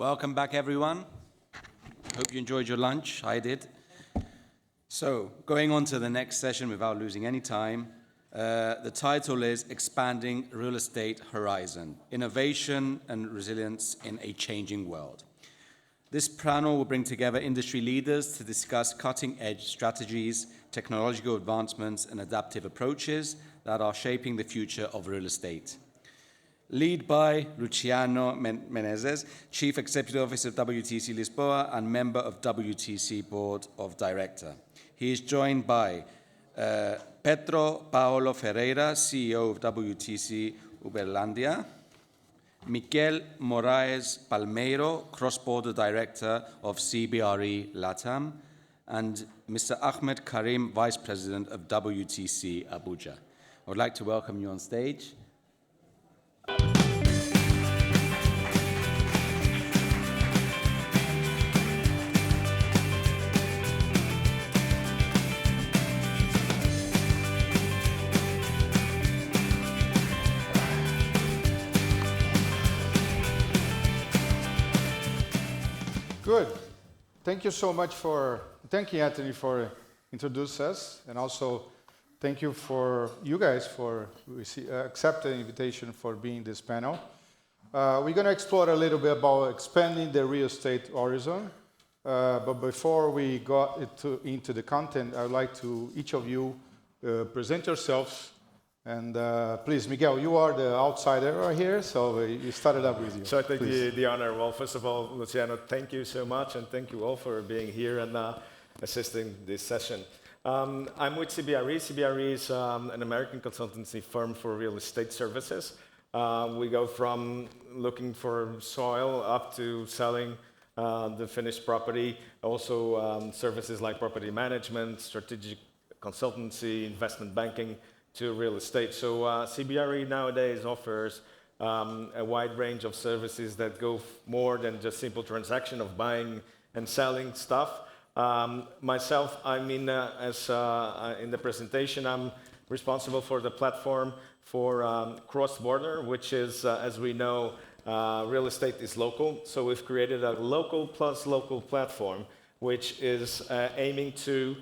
Welcome back, everyone. Hope you enjoyed your lunch. I did. So, going on to the next session without losing any time, the title is Expanding Real Estate Horizon, Innovation and Resilience in a Changing World. This panel will bring together industry leaders to discuss cutting-edge strategies, technological advancements, and adaptive approaches that are shaping the future of real estate. Led by Luciano Menezes, Chief Executive Officer of WTC Lisboa and member of WTC Board of Director. He is joined by Pedro Paolo Ferreira, CEO of WTC Uberlandia, Miguel Moraes Palmeiro, Cross-Border Director of CBRE LATAM, and Mr. Ahmed Karim, Vice President of WTC Abuja. I would like to welcome you on stage. Good. Thank you so much thank you, Anthony, for introducing us, and also thank you you guys for accepting the invitation for being in this panel. We're going to explore a little bit about expanding the real estate horizon, but before we go into the content, I would like to each of you present yourselves. And please, Miguel, you are the outsider right here, so you started up with you. So I take the honor. Well, first of all, Luciano, thank you so much, and thank you all for being here and assisting this session. I'm with CBRE. CBRE is an American consultancy firm for real estate services. We go from looking for soil up to selling the finished property, also services like property management, strategic consultancy, investment banking, to real estate. So CBRE nowadays offers a wide range of services that go more than just simple transaction of buying and selling stuff. Myself, in the presentation, I'm responsible for the platform for cross-border, which is, as we know, real estate is local. So we've created a local plus local platform, which is aiming to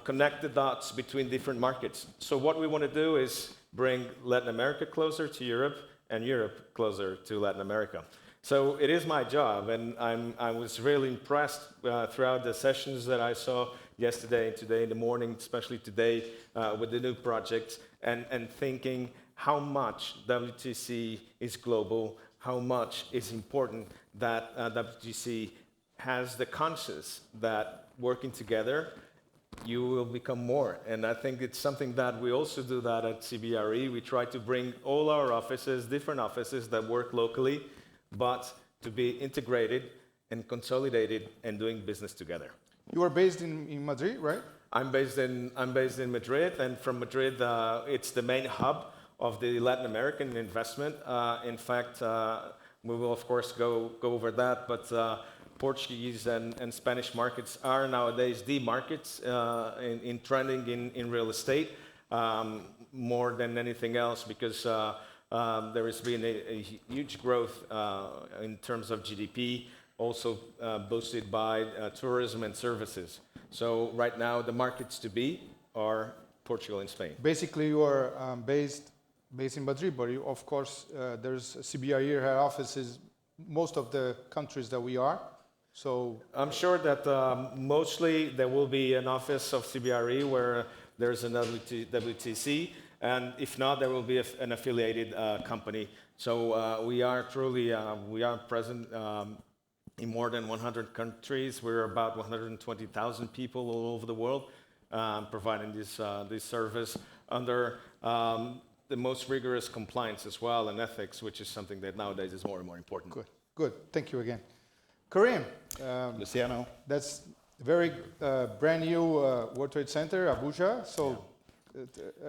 connect the dots between different markets. So what we want to do is bring Latin America closer to Europe and Europe closer to Latin America. So it is my job, and I was really impressed throughout the sessions that I saw yesterday and today in the morning, especially today with the new projects, and thinking how much WTC is global, how much is important that WTC has the conscience that working together you will become more. And I think it's something that we also do that at CBRE. We try to bring all our offices, different offices that work locally, but to be integrated and consolidated and doing business together. You are based in Madrid, right? I'm based in Madrid, and from Madrid, it's the main hub of the Latin American investment. In fact, we will of course go over that, but Portuguese and Spanish markets are nowadays the markets in trending in real estate more than anything else, because there has been a huge growth in terms of GDP, also boosted by tourism and services. So right now the markets to be are Portugal and Spain. Basically, you are based in Madrid, but of course there's CBRE head offices most of the countries that we are. So I'm sure that mostly there will be an office of CBRE where there's an WTC, and if not, there will be an affiliated company. So we are present in more than 100 countries. We're about 120,000 people all over the world providing this service under the most rigorous compliance as well, and ethics, which is something that nowadays is more and more important. Good. Thank you again. Karim, Luciano. That's a very brand new World Trade Center, Abuja. So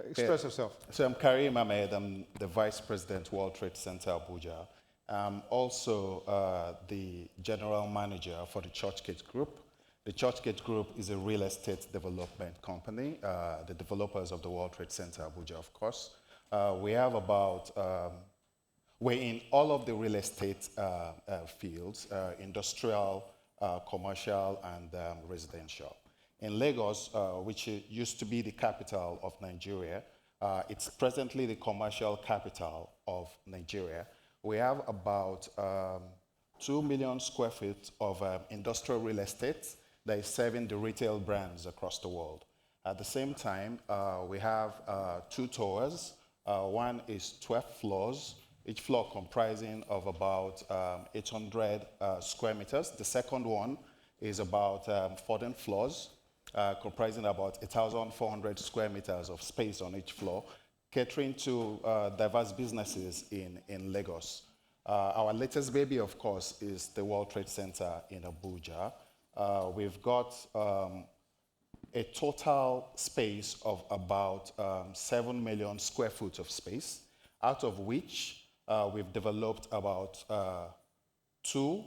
express yourself. So I'm Karim Ahmed. I'm the Vice President, World Trade Center, Abuja. I'm also the General Manager for the Churchgate Group. The Churchgate Group is a real estate development company, the developers of the World Trade Center, Abuja, of course. We have about We're in all of the real estate fields, industrial, commercial, and residential. In Lagos, which used to be the capital of Nigeria, it's presently the commercial capital of Nigeria. We have about 2 million square feet of industrial real estate that is serving the retail brands across the world. At the same time, we have 2 towers. One is 12 floors, each floor comprising of about 800 square meters. The second one is about 14 floors, comprising about 1,400 square meters of space on each floor, catering to diverse businesses in Lagos. Our latest baby, of course, is the World Trade Center in Abuja. We've got a total space of about 7 million square foot of space, out of which we've developed about 2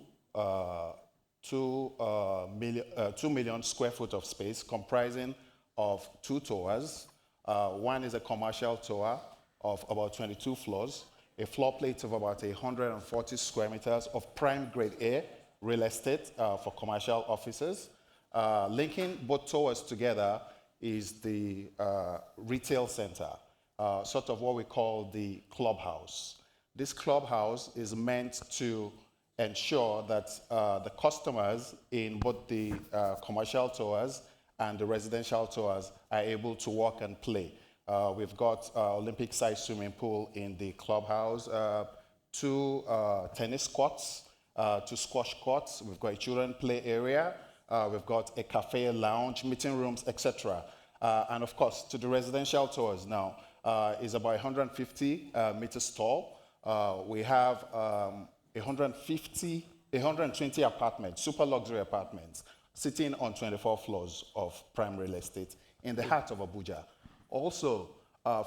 million square foot of space, comprising of 2 towers. One is a commercial tower of about 22 floors, a floor plate of about 140 square meters of prime grade A real estate for commercial offices. Linking both towers together is the retail center, sort of what we call the clubhouse. This clubhouse is meant to ensure that the customers in both the commercial towers and the residential towers are able to walk and play. We've got Olympic-sized swimming pool in the clubhouse, 2 tennis courts, 2 squash courts. We've got a children play area. We've got a cafe, lounge, meeting rooms, etc. And of course, to the residential towers now, is about 150 meters tall. We have 120 apartments, super luxury apartments, sitting on 24 floors of prime real estate in the heart of Abuja. Also,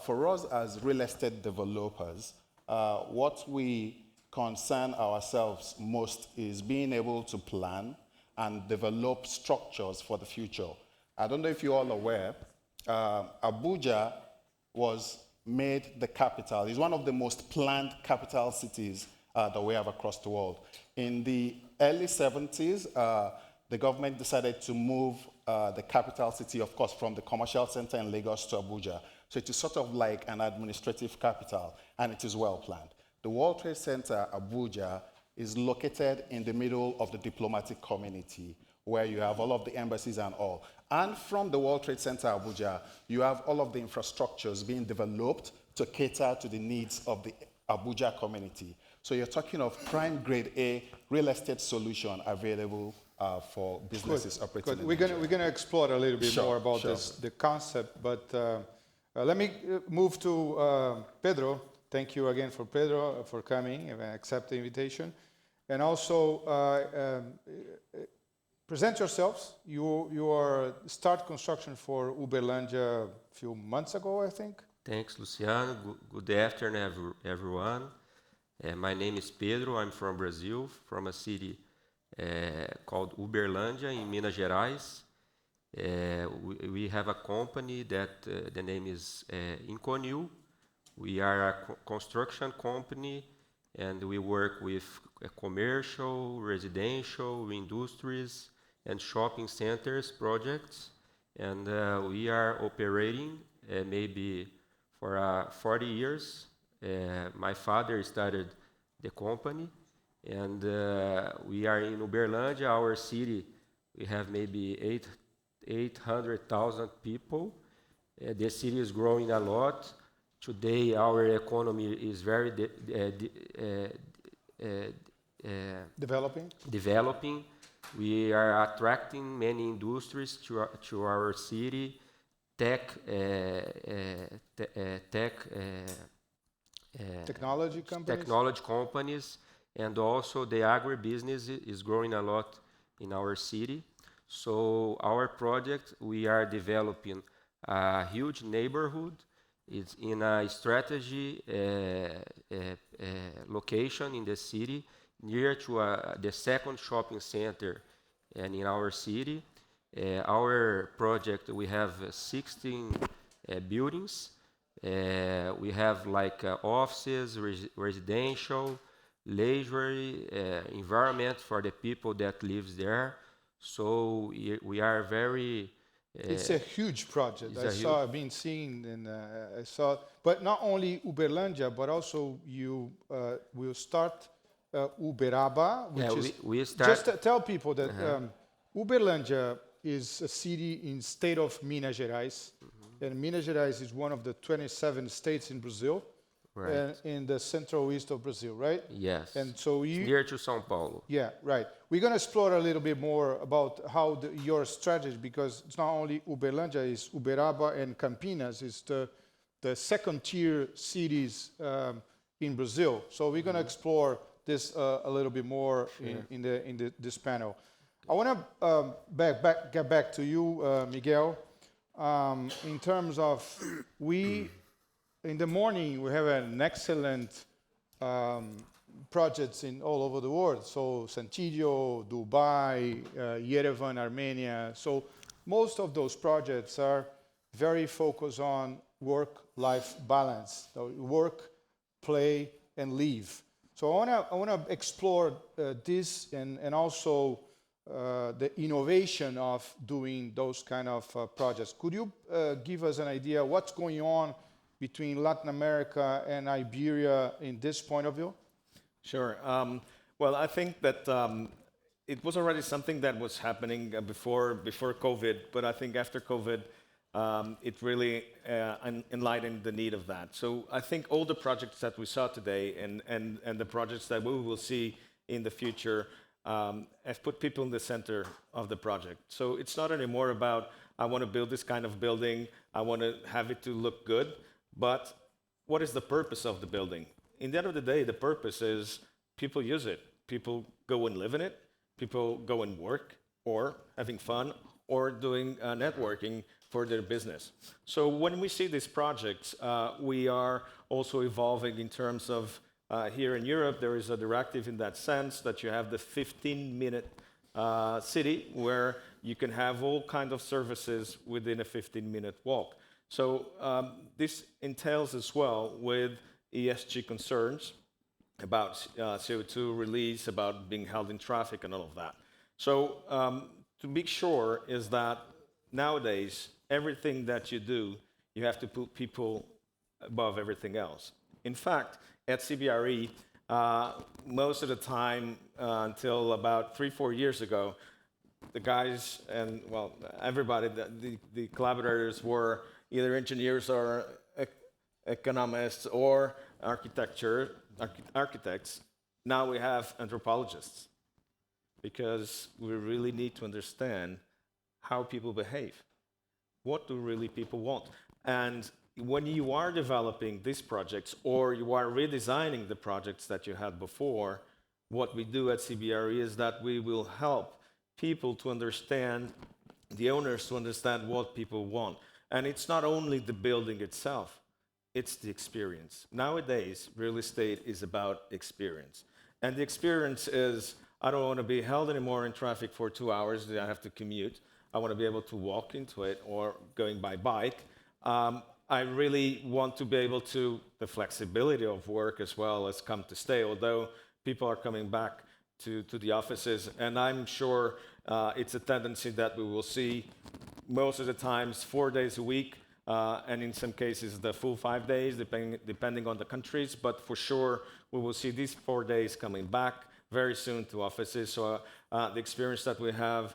for us as real estate developers, what we concern ourselves most is being able to plan and develop structures for the future. I don't know if you're all aware, Abuja was made the capital. It's one of the most planned capital cities that we have across the world. In the early 70s, the government decided to move the capital city, of course, from the commercial center in Lagos to Abuja. So it is sort of like an administrative capital, and it is well planned. The World Trade Center, Abuja, is located in the middle of the diplomatic community, where you have all of the embassies and all. And from the World Trade Center, Abuja, you have all of the infrastructures being developed to cater to the needs of the Abuja community. So you're talking of prime grade A real estate solution available for businesses operating in Nigeria. We're going to explore a little bit more about the concept, but let me move to Pedro. Thank you again for Pedro for coming and accept the invitation. And also, present yourselves. You are start construction for Uberlândia a few months ago, I think. Thanks, Luciano. Good afternoon, everyone. My name is Pedro. I'm from Brazil, from a city called Uberlândia in Minas Gerais. We have a company that the name is Inconil. We are a construction company, and we work with commercial, residential, industries, and shopping centers projects. And we are operating maybe for 40 years. My father started the company, and we are in Uberlândia, our city. We have maybe 800,000 people. The city is growing a lot. Today, our economy is very developing. We are attracting many industries to our city, technology companies, and also the agribusiness is growing a lot in our city. So our project, we are developing a huge neighborhood. It's in a strategy location in the city, near to the second shopping center and in our city. Our project, we have 16 buildings. We have like offices, residential, leisure environment for the people that lives there. So we are very. It's a huge project. It's I a saw, I've been seeing, and I saw, but not only Uberlândia, but also you will start Uberaba, which Yeah, is, we start. just tell people that Uberlândia is a city in state of Minas Gerais, and Minas Gerais is one of the 27 states in Brazil, Right. and in the central east of Brazil, right? Yes. And so It's you, near to São Paulo. yeah, right. We're going to explore a little bit more about how your strategy, because it's not only Uberlândia, it's Uberaba and Campinas, it's the second tier cities in Brazil. So we're going to explore this a little bit more in this panel. I want to get back to you, Miguel. In terms of in the morning, we have an excellent projects in all over the world. So Santiago, Dubai, Yerevan, Armenia. So most of those projects are very focused on work-life balance. So work, play, and live. So I want to explore this and also the innovation of doing those kind of projects. Could you give us an idea what's going on between Latin America and Iberia in this point of view? Sure. Well, I think that it was already something that was happening before COVID, but I think after COVID, it really enlightened the need of that. So I think all the projects that we saw today and the projects that we will see in the future have put people in the center of the project. So it's not anymore about, I want to build this kind of building, I want to have it to look good, but what is the purpose of the building? In the end of the day, the purpose is people use it. People go and live in it. People go and work, or having fun, or doing networking for their business. So when we see these projects, we are also evolving in terms of, here in Europe, there is a directive in that sense that you have the 15-minute city where you can have all kinds of services within a 15-minute walk. So this entails as well with ESG concerns about CO2 release, about being held in traffic and all of that. So to be sure is that nowadays, everything that you do, you have to put people above everything else. In fact, at CBRE, most of the time, until about 3-4 years ago, the guys and, well, everybody, the collaborators were either engineers or economists or architects. Now we have anthropologists, because we really need to understand how people behave. What do really people want? And when you are developing these projects or you are redesigning the projects that you had before, what we do at CBRE is that we will help people to understand, the owners to understand what people want. And it's not only the building itself, it's the experience. Nowadays, real estate is about experience. And the experience is, I don't want to be held anymore in traffic for 2 hours that I have to commute. I want to be able to walk into it or going by bike. I really want to be able to, the flexibility of work as well as come to stay, although people are coming back to the offices. And I'm sure it's a tendency that we will see most of the times 4 days a week, and in some cases the full 5 days, depending on the countries. But for sure, we will see these 4 days coming back very soon to offices. So the experience that we have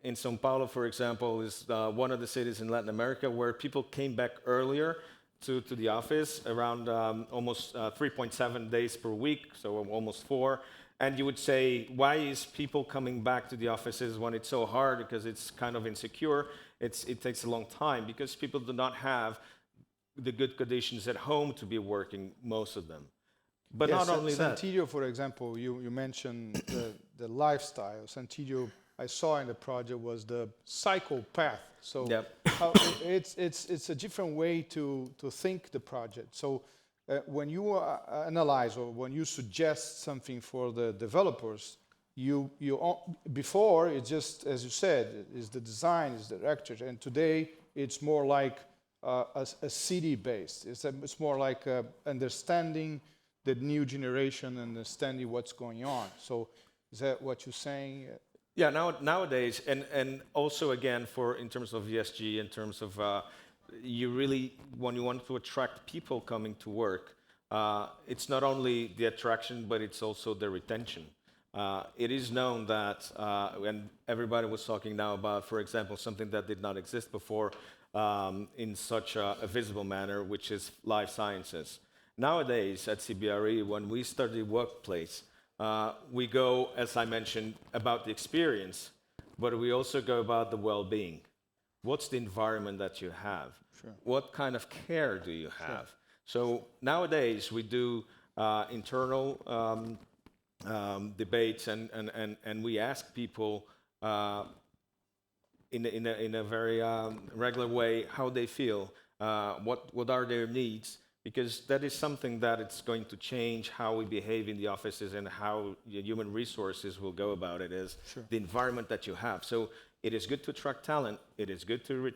in São Paulo, for example, is one of the cities in Latin America where people came back earlier to the office, around almost 3.7 days per week, so almost 4. And you would say, why is people coming back to the offices when it's so hard? Because it's kind of insecure. It takes a long time because people do not have the good conditions at home to be working, most of them. But yes, not only that. Santiago, for example, you mentioned the lifestyle. Santiago, I saw in the project, was the cycle path. So Yep. it's a different way to think the project. So when you analyze or when you suggest something for the developers, before it's just, as you said, is the design, is the architecture, and today it's more like a city-based. It's more like understanding the new generation, understanding what's going on. So is that what you're saying? Yeah, nowadays, and also again in terms of ESG, in terms of you really, when you want to attract people coming to work, it's not only the attraction, but it's also the retention. It is known that, and everybody was talking now about, for example, something that did not exist before in such a visible manner, which is life sciences. Nowadays at CBRE, when we study workplace, we go, as I mentioned, about the experience, but we also go about the well-being. What's the environment that you have? Sure. What kind of care do you have? So nowadays we do internal debates, and we ask people in a very regular way how they feel, what are their needs, because that is something that it's going to change how we behave in the offices and how human resources will go about it, is the environment that you have. So it is good to attract talent, it is good to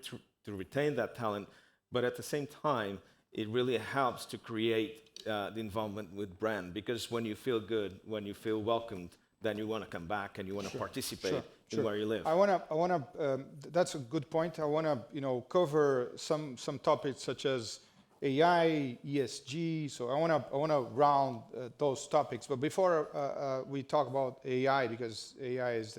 retain that talent, but at the same time, it really helps to create the involvement with brand, because when you feel good, when you feel welcomed, then you want to come back and you want to participate in where you live. I wanna. That's a good point. I wanna, cover some topics such as AI, ESG. So I wanna round those topics. But before we talk about AI, because AI is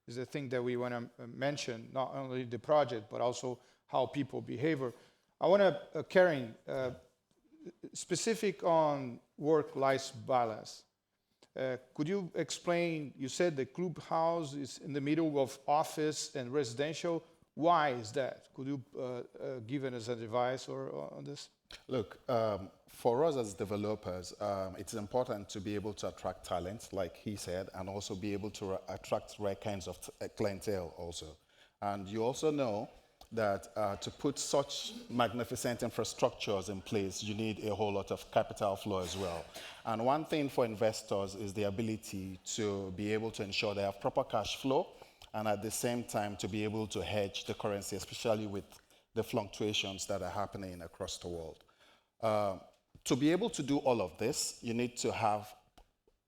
the thing that we want to mention, not only the project but also how people behave. I want to, Karen, specific on work-life balance. Could you explain, you said the clubhouse is in the middle of office and residential. Why is that? Could you give us advice on this? Look, for us as developers, it's important to be able to attract talent, like he said, and also be able to attract right kinds of clientele also. And you also know that to put such magnificent infrastructures in place, you need a whole lot of capital flow as well. And one thing for investors is the ability to be able to ensure they have proper cash flow, and at the same time to be able to hedge the currency, especially with the fluctuations that are happening across the world. To be able to do all of this, you need to have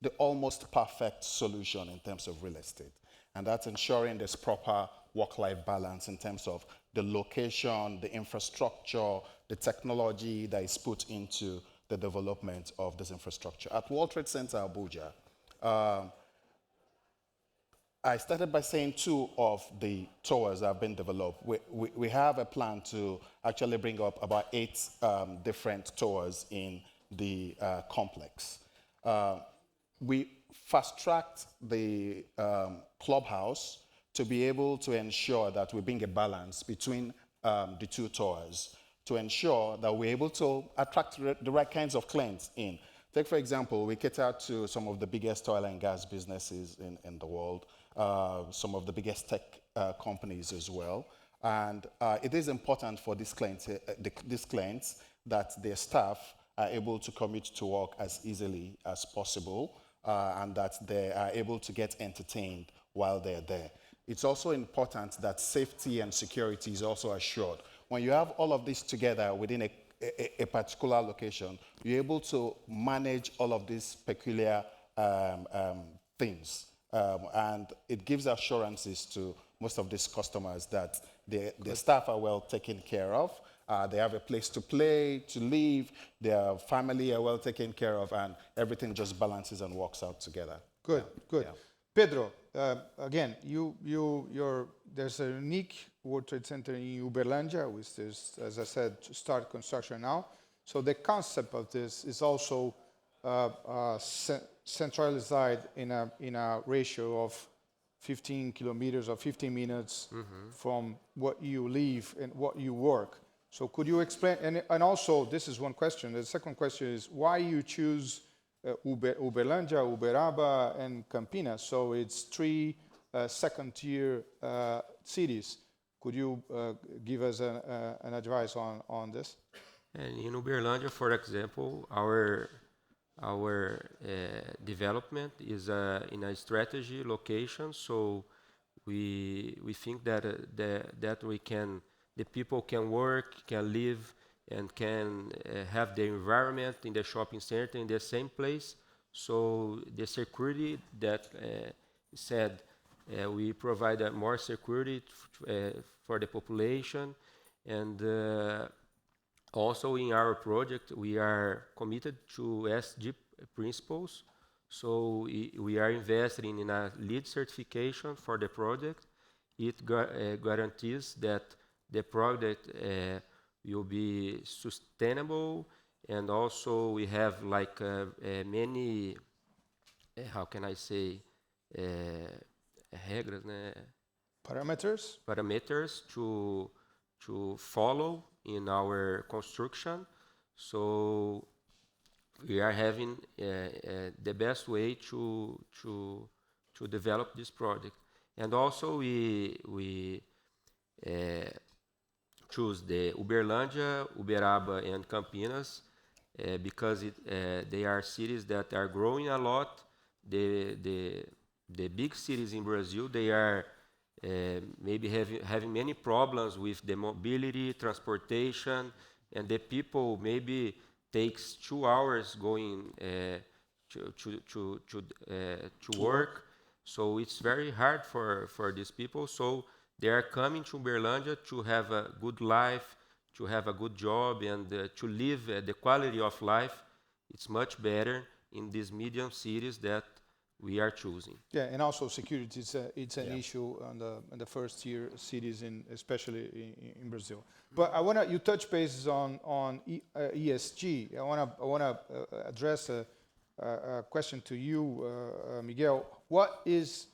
the almost perfect solution in terms of real estate. And that's ensuring there's proper work-life balance in terms of the location, the infrastructure, the technology that is put into the development of this infrastructure. At World Trade Center Abuja, I started by saying 2 of the towers have been developed. We have a plan to actually bring up about 8 different towers in the complex. We fast-tracked the clubhouse to be able to ensure that we bring a balance between the 2 towers to ensure that we're able to attract the right kinds of clients in. Take, for example, we cater to some of the biggest oil and gas businesses in the world, some of the biggest tech companies as well. And it is important for these clients that their staff are able to commute to work as easily as possible, and that they are able to get entertained while they're there. It's also important that safety and security is also assured. When you have all of this together within a particular location, you're able to manage all of these peculiar things. And it gives assurances to most of these customers that their staff are well taken care of, they have a place to play, to live, their family are well taken care of, and everything just balances and works out together. Good, good. Yeah. Pedro, again, there's a unique World Trade Center in Uberlândia, which is, as I said, to start construction now. So the concept of this is also centralized in a ratio of 15 kilometers or 15 minutes from what you live and what you work. So could you explain, and also this is one question. The second question is why you choose Uberlândia, Uberaba, and Campinas. So it's 3 second-tier cities. Could you give us an advice on this? And in Uberlândia, for example, our development is in a strategy location. So we think that we can the people can work, can live, and can have the environment in the shopping center in the same place. So the security that said we provide more security for the population, and also in our project we are committed to SG principles. So we are investing in a LEED certification for the project. It guarantees that the project will be sustainable, and also we have like many, how can I say, regras, né? Parameters to follow in our construction. So we are having the best way to develop this project. And also we choose the Uberlândia, Uberaba, and Campinas because they are cities that are growing a lot. The big cities in Brazil, they are maybe having many problems with the mobility, transportation, and the people maybe takes 2 hours going to work. So it's very hard for these people. So they are coming to Uberlândia to have a good life, to have a good job, and to live the quality of life. It's much better in these medium cities that we are choosing. Yeah, and also security it's an issue in the first tier cities, especially in Brazil. But you touch bases on ESG. I wanna address a question to you, Miguel. What is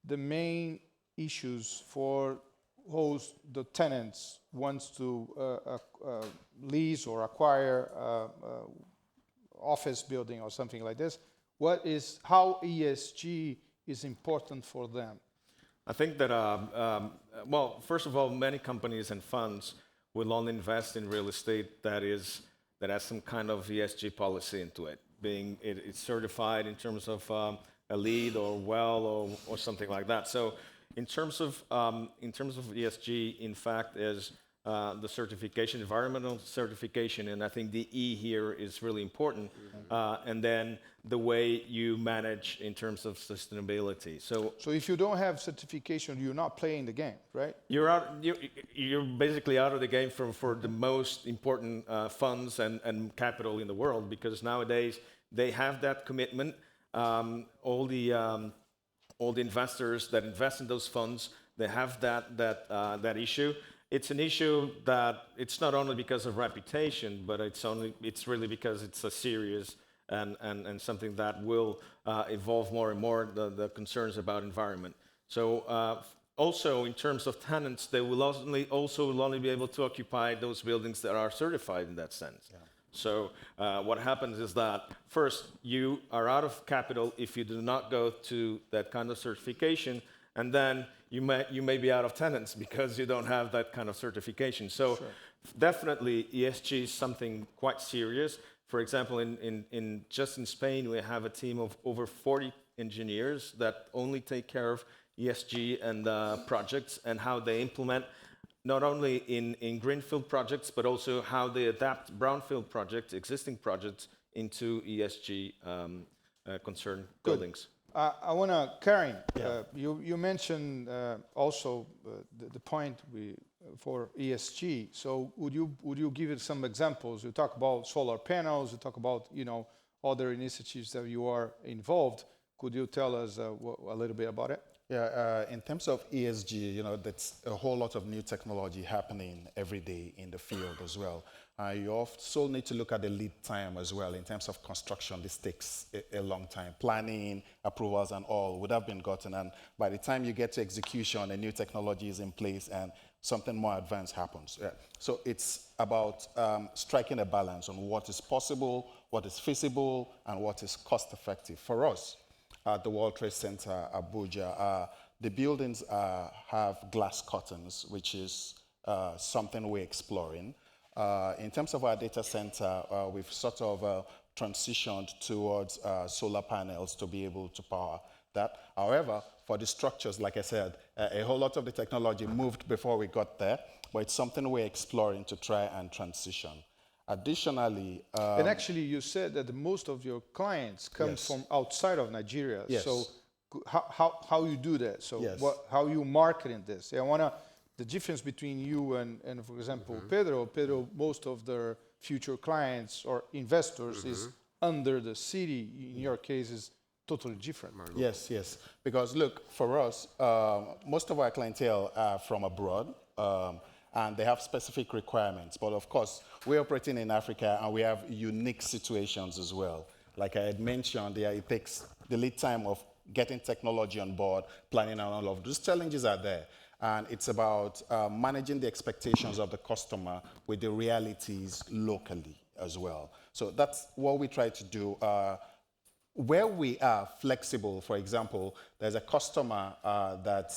the main issues for host the tenants wants to lease or acquire office building or something like this? How ESG is important for them? I think that, well, first of all, many companies and funds will only invest in real estate that has some kind of ESG policy into it, being it's certified in terms of a LEED or WELL or something like that. So in terms of ESG, in fact, is the certification, environmental certification, and I think the E here is really important. And then the way you manage in terms of sustainability. So if you don't have certification, you're not playing the game, right? You're basically out of the game for the most important funds and capital in the world, because nowadays they have that commitment. All the investors that invest in those funds, they have that issue. It's an issue that it's not only because of reputation, but it's really because it's a serious and something that will evolve more and more, the concerns about environment. So also in terms of tenants, they will only be able to occupy those buildings that are certified in that sense. Yeah. So what happens is that first, you are out of capital if you do not go to that kind of certification, and then you may be out of tenants because you don't have that kind of certification. So definitely ESG is something quite serious. For example, just in Spain, we have a team of over 40 engineers that only take care of ESG and projects and how they implement, not only in greenfield projects, but also how they adapt brownfield projects, existing projects, into ESG concerned buildings. I want to, Karen, you mentioned also the point for ESG. So would you give it some examples? You talk about solar panels, you talk about other initiatives that you are involved. Could you tell us a little bit about it? Yeah, in terms of ESG, that's a whole lot of new technology happening every day in the field as well. You also need to look at the lead time as well. In terms of construction, this takes a long time. Planning, approvals, and all would have been gotten. And by the time you get to execution, a new technology is in place and something more advanced happens. Yeah. So it's about striking a balance on what is possible, what is feasible, and what is cost effective. For us, at the World Trade Center, Abuja, the buildings have glass curtains, which is something we're exploring. In terms of our data center, we've sort of transitioned towards solar panels to be able to power that. However, for the structures, like I said, a whole lot of the technology moved before we got there, but it's something we're exploring to try and transition. Additionally, And actually, you said that most of your clients come Yes. from outside of Nigeria. Yes. So how you do that? So Yes. how you marketing this? I wanna the difference between you and for example Pedro, most of their future clients or investors is under the city. In your case, is totally different. yes, yes. Because look, for us, most of our clientele are from abroad, and they have specific requirements. But of course, we're operating in Africa, and we have unique situations as well. Like I had mentioned, it takes the lead time of getting technology on board, planning, and all of those challenges are there. And it's about managing the expectations of the customer with the realities locally as well. So that's what we try to do. Where we are flexible, for example, there's a customer that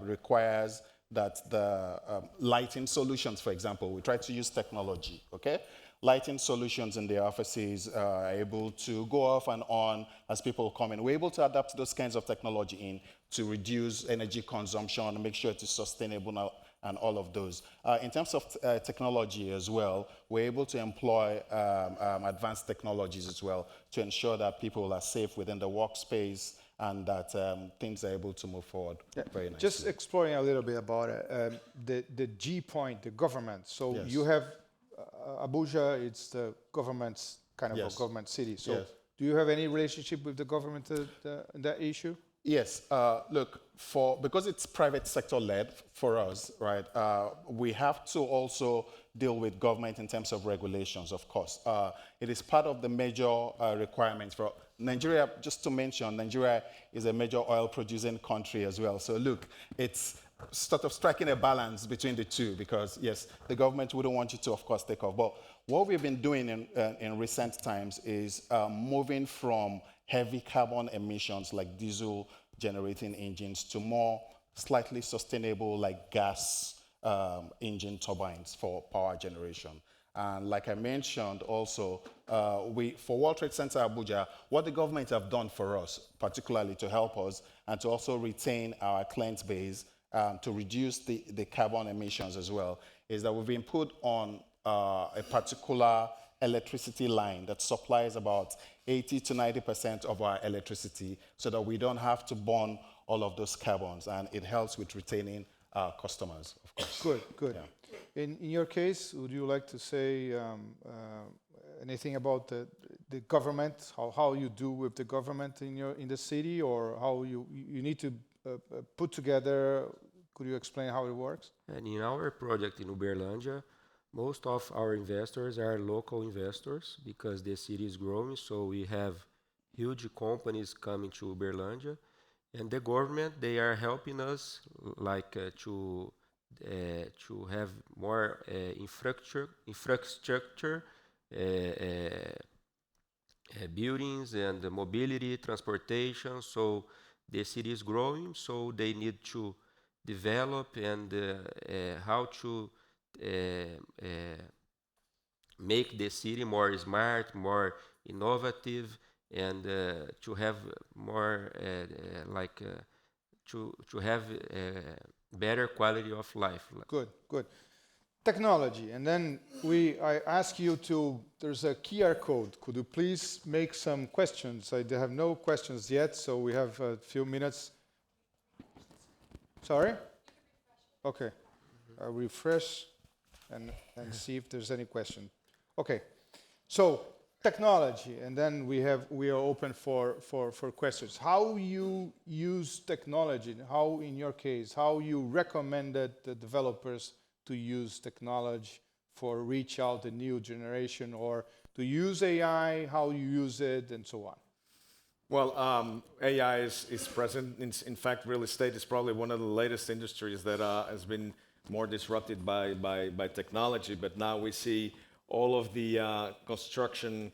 requires that the lighting solutions, for example, we try to use technology, okay? Lighting solutions in the offices are able to go off and on as people come in. We're able to adapt those kinds of technology in to reduce energy consumption, make sure it is sustainable now, and all of those. In terms of technology as well, we're able to employ advanced technologies as well to ensure that people are safe within the workspace and that things are able to move forward very nicely. Just exploring a little bit about it, the G point, the government. So Yes. you have Abuja, it's the government's kind of Yes. a government city. So Yes. do you have any relationship with the government in that issue? Yes, look, because it's private sector led for us, right, we have to also deal with government in terms of regulations, of course. It is part of the major requirements for Nigeria. Just to mention, Nigeria is a major oil producing country as well. So look, it's sort of striking a balance between the two because, yes, the government wouldn't want you to, of course, take off. But what we've been doing in recent times is moving from heavy carbon emissions like diesel generating engines to more slightly sustainable like gas engine turbines for power generation. And like I mentioned also, for World Trade Center Abuja, what the government have done for us, particularly to help us and to also retain our client base to reduce the carbon emissions as well, is that we've been put on a particular electricity line that supplies about 80 to 90% of our electricity so that we don't have to burn all of those carbons, and it helps with retaining our customers, of course. Good, good. Yeah. In your case, would you like to say anything about the government, how you do with the government in the city, or how you need to put together? Could you explain how it works? And in our project in Uberlândia, most of our investors are local investors because the city is growing, so we have huge companies coming to Uberlândia. And the government, they are helping us like to have more infrastructure, buildings and mobility, transportation. So the city is growing, so they need to develop and how to make the city more smart, more innovative, and to have more to have better quality of life. Good, good. Technology, and then I ask you to, there's a QR code. Could you please make some questions? I have no questions yet, so we have a few minutes. Sorry? Okay. I'll refresh and see if there's any question. Okay. So technology, and then we are open for questions. How you use technology? How, in your case, how you recommended the developers to use technology for reach out the new generation, or to use AI? How you use it, and so on. Well, AI is present. In fact, real estate is probably one of the latest industries that has been more disrupted by technology. But now we see all of the construction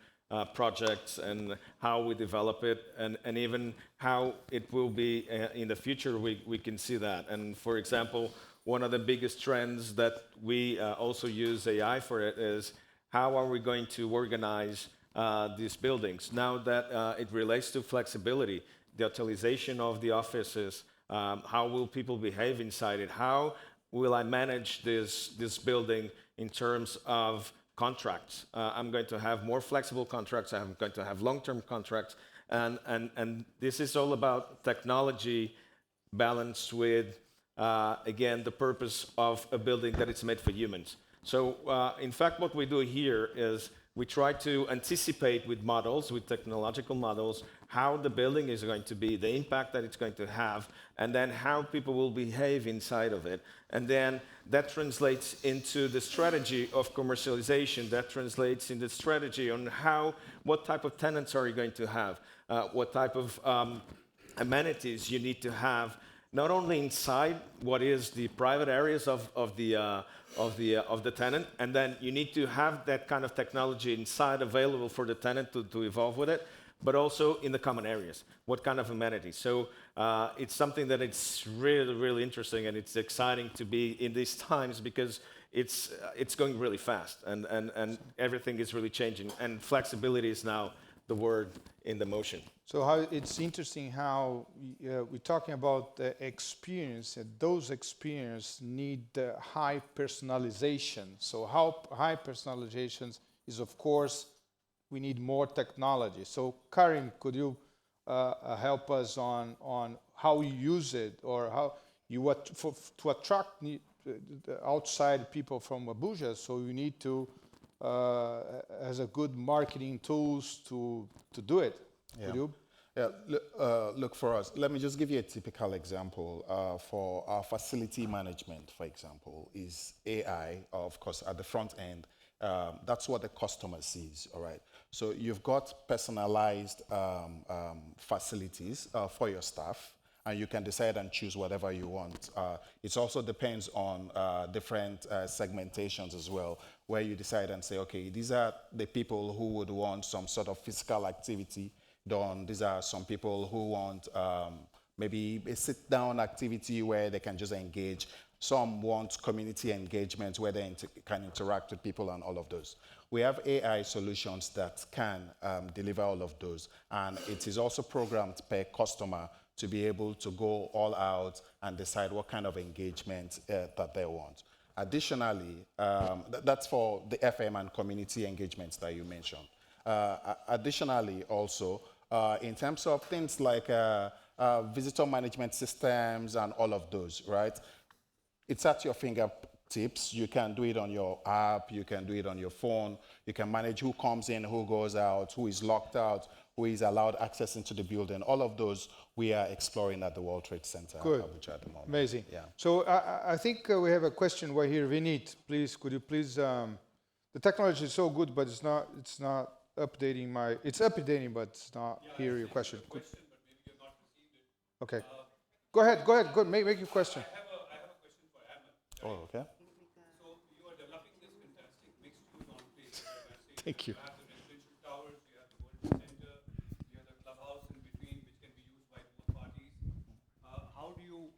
projects and how we develop it, and even how it will be in the future. We can see that. And for example, one of the biggest trends that we also use AI for it is how are we going to organize these buildings. Now that it relates to flexibility, the utilization of the offices, how will people behave inside it, how will I manage this building in terms of contracts. I'm going to have more flexible contracts, I'm going to have long-term contracts, and this is all about technology balanced with, again, the purpose of a building that it's made for humans. So, in fact, what we do here is we try to anticipate with models, with technological models, how the building is going to be, the impact that it's going to have, and then how people will behave inside of it. And then that translates into the strategy of commercialization, that translates in the strategy on what type of tenants are you going to have, what type of amenities you need to have, not only inside what is the private areas of the tenant, and then you need to have that kind of technology inside available for the tenant to evolve with it, but also in the common areas. What kind of amenities? So it's something that it's really, really interesting, and it's exciting to be in these times because it's going really fast, and everything is really changing, and flexibility is now the word in the motion. So it's interesting how we're talking about the experience, and those experiences need high personalization. So how high personalization is, of course, we need more technology. So Karim, could you help us on how you use it, or how you to attract the outside people from Abuja? So you need to as a good marketing tools to do it. Yeah. Could you? Yeah, look, for us, let me just give you a typical example. For our facility management, for example, is AI, of course, at the front end. That's what the customer sees, all right? So you've got personalized facilities for your staff, and you can decide and choose whatever you want. It also depends on different segmentations as well, where you decide and say, okay, these are the people who would want some sort of physical activity done. These are some people who want maybe a sit-down activity where they can just engage. Some want community engagement where they can interact with people and all of those. We have AI solutions that can deliver all of those, and it is also programmed per customer to be able to go all out and decide what kind of engagement that they want. Additionally, that's for the FM and community engagements that you mentioned. Additionally, also, in terms of things like visitor management systems and all of those, right? It's at your fingertips. You can do it on your app. You can do it on your phone. You can manage who comes in, who goes out, who is locked out, who is allowed access into the building. All of those we are exploring at the World Trade Center. Good. Abuja at the moment. Amazing. Yeah. So I think we have a question right here. Vinit, please, could you please, the technology is so good, but it's not updating it's updating, but it's not here, your question. But maybe you have not received it. Okay. Go ahead, make your question. I have a question for Ahmed. Oh, okay. So you are developing this fantastic mixed-use on-place. Thank you. You have the residential towers, you have the World Trade Center, you have the clubhouse in between, which can be used by both parties. How do you?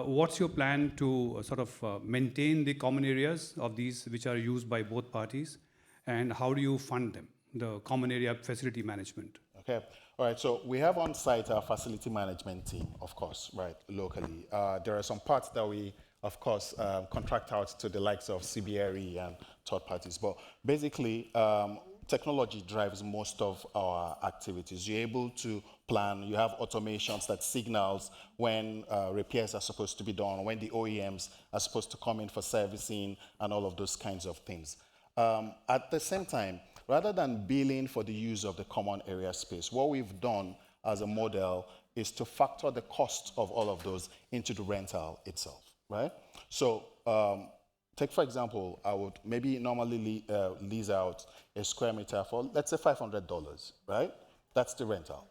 What's your plan to sort of maintain the common areas of these which are used by both parties, and how do you fund them, the common area facility management? Okay. All right. So we have on site our facility management team, of course, right, locally. There are some parts that we, of course, contract out to the likes of CBRE and third parties. But basically, technology drives most of our activities. You're able to plan. You have automations that signals when repairs are supposed to be done, when the OEMs are supposed to come in for servicing, and all of those kinds of things. At the same time, rather than billing for the use of the common area space, what we've done as a model is to factor the cost of all of those into the rental itself, right? So take, for example, I would maybe normally lease out a square meter for, let's say, $500, right? That's the rental.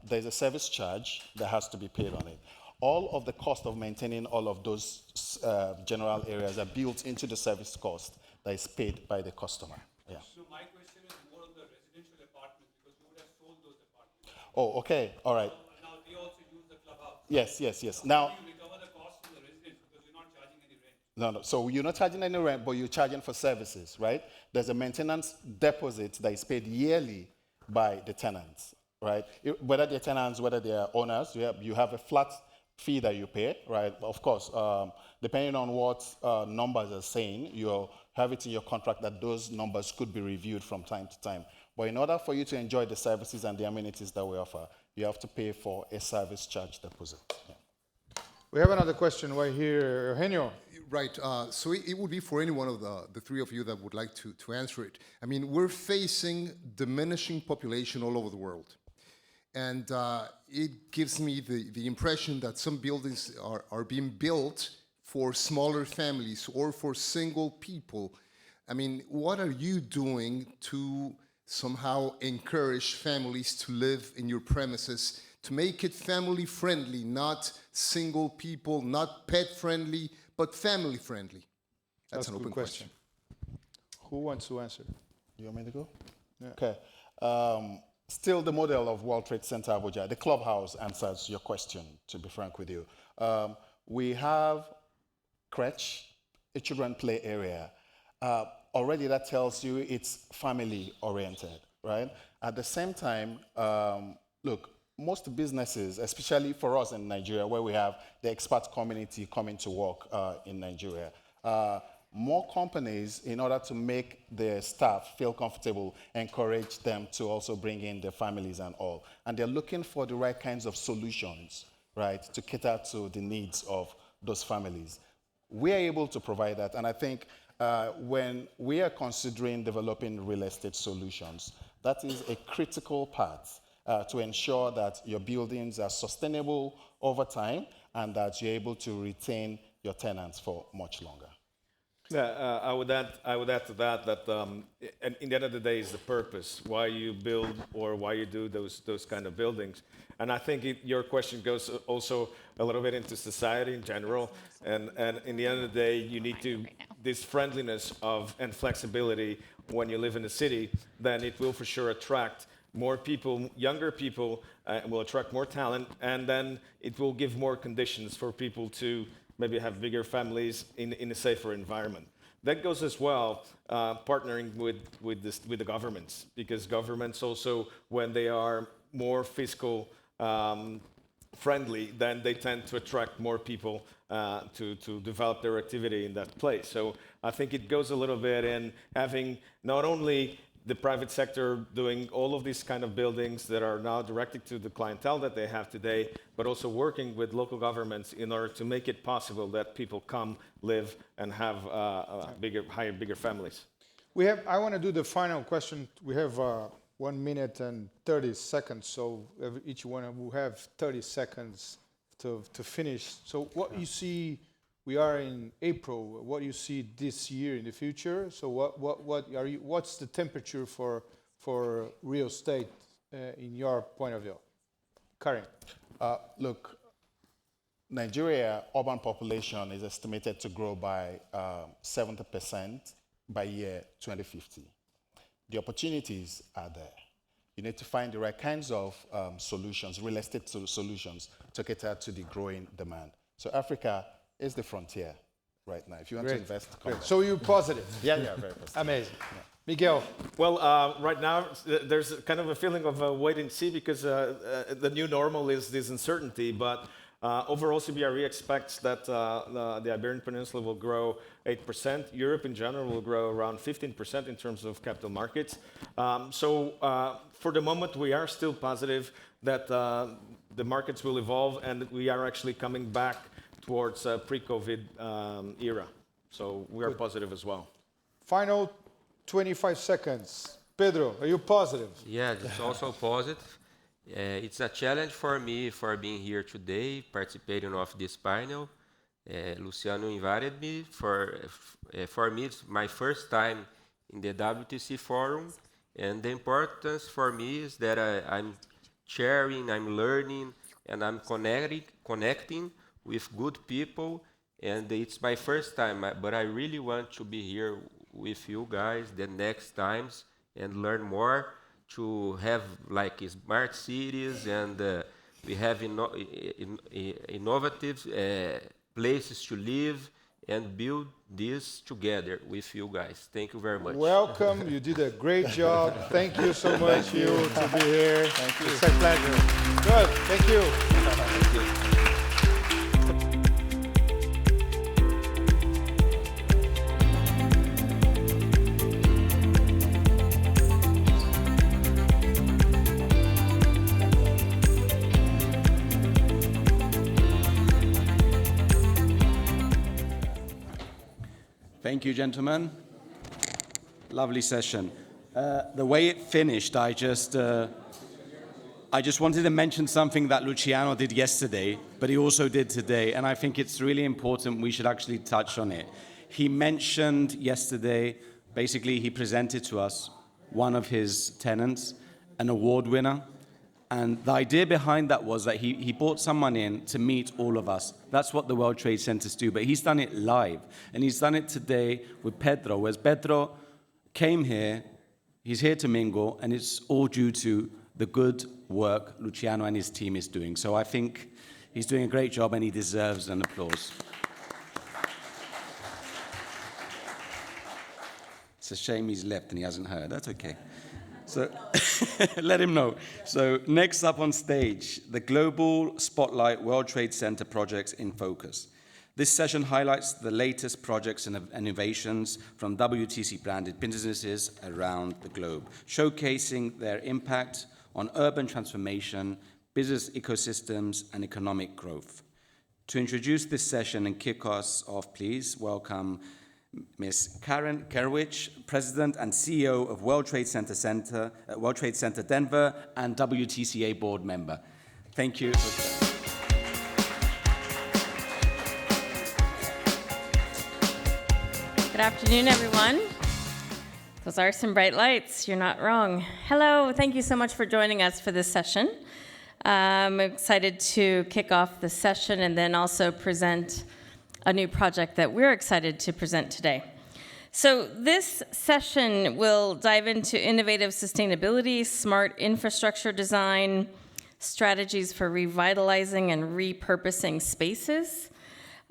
There's a service charge that has to be paid on it. All of the cost of maintaining all of those general areas are built into the service cost that is paid by the customer. Yeah. So my question is more on the residential apartments, because you would have sold those apartments. Oh, okay. All right. Now they also use the clubhouse. Yes. Now, How do you recover the cost from the residents, because you're not charging any rent? no. So you're not charging any rent, but you're charging for services, right? There's a maintenance deposit that is paid yearly by the tenants. right? Whether they're tenants, whether they're owners, you have a flat fee that you pay, right? Of course, depending on what numbers are saying, you'll have it in your contract that those numbers could be reviewed from time to time. But in order for you to enjoy the services and the amenities that we offer, you have to pay for a service charge deposit. Yeah. We have another question right here. Eugenio. Right. So it would be for any one of the three of you that would like to answer it. I mean, we're facing diminishing population all over the world. And it gives me the impression that some buildings are being built for smaller families or for single people. I mean, what are you doing to somehow encourage families to live in your premises, to make it family friendly, not single people, not pet friendly, but family friendly? That's an a good open question. Who wants to answer? You want me to go? Yeah. Okay. Still the model of World Trade Center Abuja. The clubhouse answers your question, to be frank with you. We have crèche, a children play area. Already that tells you it's family oriented, right? At the same time, look, most businesses, especially for us in Nigeria, where we have the expat community coming to work in Nigeria, more companies, in order to make their staff feel comfortable, encourage them to also bring in their families and all. And they're looking for the right kinds of solutions, right, to cater to the needs of those families. We are able to provide that, and I think when we are considering developing real estate solutions, that is a critical part to ensure that your buildings are sustainable over time and that you're able to retain your tenants for much longer. Yeah, I would add to that and in the end of the day is the purpose, why you build or why you do those kind of buildings. And I think your question goes also a little bit into society in general. And in the end of the day, you need this friendliness and flexibility when you live in a city, then it will for sure attract more people, younger people, will attract more talent, and then it will give more conditions for people to maybe have bigger families in a safer environment. That goes as well, partnering with the governments, because governments also, when they are more fiscal friendly, then they tend to attract more people to develop their activity in that place. So I think it goes a little bit in having not only the private sector doing all of these kind of buildings that are now directed to the clientele that they have today, but also working with local governments in order to make it possible that people come, live, and have bigger families. I want to do the final question. We have 1 minute and 30 seconds, so each one will have 30 seconds to finish. So what you see, we are in April. What do you see this year in the future? So what's the temperature for real estate in your point of view? Karim. Look, Nigeria urban population is estimated to grow by 70% by year 2050. The opportunities are there. You need to find the right kinds of solutions, real estate solutions, to cater to the growing demand. So Africa is the frontier right now. If you want to invest, come back. So you're positive? Yeah, very positive. Amazing. Yeah. Miguel. Well, right now there's kind of a feeling of wait and see because the new normal is this uncertainty, but overall CBRE expects that the Iberian Peninsula will grow 8%. Europe in general will grow around 15% in terms of capital markets. So for the moment, we are still positive that the markets will evolve and we are actually coming back towards pre-COVID era. So we are positive as well. Final 25 seconds. Pedro, are you positive? Yeah, it's also positive. It's a challenge for me for being here today, participating of this panel. Luciano invited me. For me, it's my first time in the WTC Forum, and the importance for me is that I'm sharing, I'm learning, and I'm connecting with good people, and it's my first time, but I really want to be here with you guys the next times and learn more to have like smart cities and we have innovative places to live and build this together with you guys. Thank you very much. Welcome. You did a great job. Thank you so much, you, to be here. Thank you. It's a pleasure. Good. Thank you. Thank you. Thank you, gentlemen. Lovely session. The way it finished, I just wanted to mention something that Luciano did yesterday, but he also did today, and I think it's really important we should actually touch on it. He mentioned yesterday, basically he presented to us one of his tenants, an award winner, and the idea behind that was that he brought someone in to meet all of us. That's what the World Trade Centers do, but he's done it live. And he's done it today with Pedro, whereas Pedro came here, he's here to mingle, and it's all due to the good work Luciano and his team is doing. So I think he's doing a great job and he deserves an applause. It's a shame he's left and he hasn't heard. That's okay. So let him know. So next up on stage, the Global Spotlight World Trade Center projects in focus. This session highlights the latest projects and innovations from WTC-branded businesses around the globe, showcasing their impact on urban transformation, business ecosystems, and economic growth. To introduce this session and kick us off, please welcome Ms. Karen Kerwich, President and CEO of World Trade Center Denver, and WTCA board member. Thank you. Good afternoon, everyone. Those are some bright lights. You're not wrong. Hello. Thank you so much for joining us for this session. I'm excited to kick off the session and then also present a new project that we're excited to present today. So this session will dive into innovative sustainability, smart infrastructure design, strategies for revitalizing and repurposing spaces,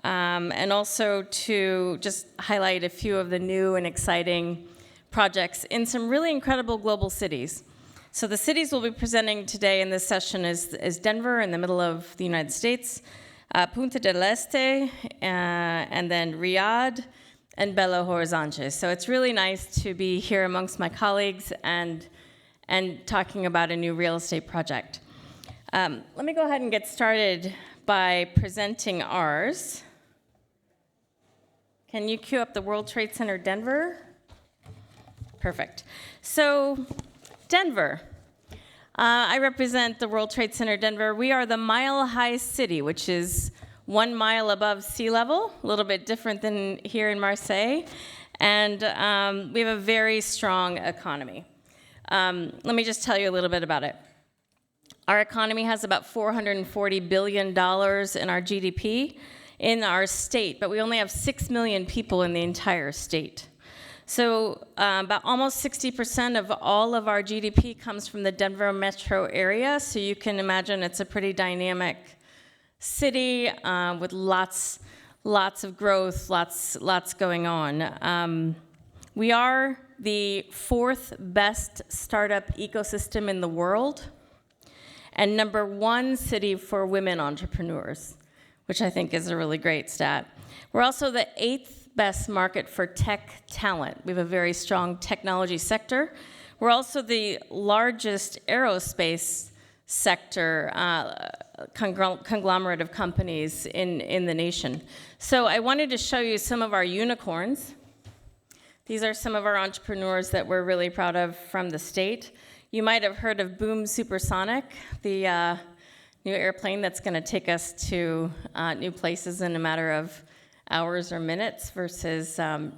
and also to just highlight a few of the new and exciting projects in some really incredible global cities. So the cities we'll be presenting today in this session is Denver in the middle of the United States, Punta del Este, and then Riyadh and Belo Horizonte. So it's really nice to be here amongst my colleagues and talking about a new real estate project. Let me go ahead and get started by presenting ours. Can you cue up the World Trade Center Denver? Perfect. So Denver. I represent the World Trade Center Denver. We are the mile-high city, which is 1 mile above sea level, a little bit different than here in Marseille. And we have a very strong economy. Let me just tell you a little bit about it. Our economy has about $440 billion in our GDP in our state, but we only have 6 million people in the entire state. So about almost 60% of all of our GDP comes from the Denver metro area, so you can imagine it's a pretty dynamic city with lots of growth, lots going on. We are the 4th best startup ecosystem in the world and #1 city for women entrepreneurs, which I think is a really great stat. We're also the 8th best market for tech talent. We have a very strong technology sector. We're also the largest aerospace sector conglomerate of companies in the nation. So I wanted to show you some of our unicorns. These are some of our entrepreneurs that we're really proud of from the state. You might have heard of Boom Supersonic, the new airplane that's going to take us to new places in a matter of hours or minutes versus 10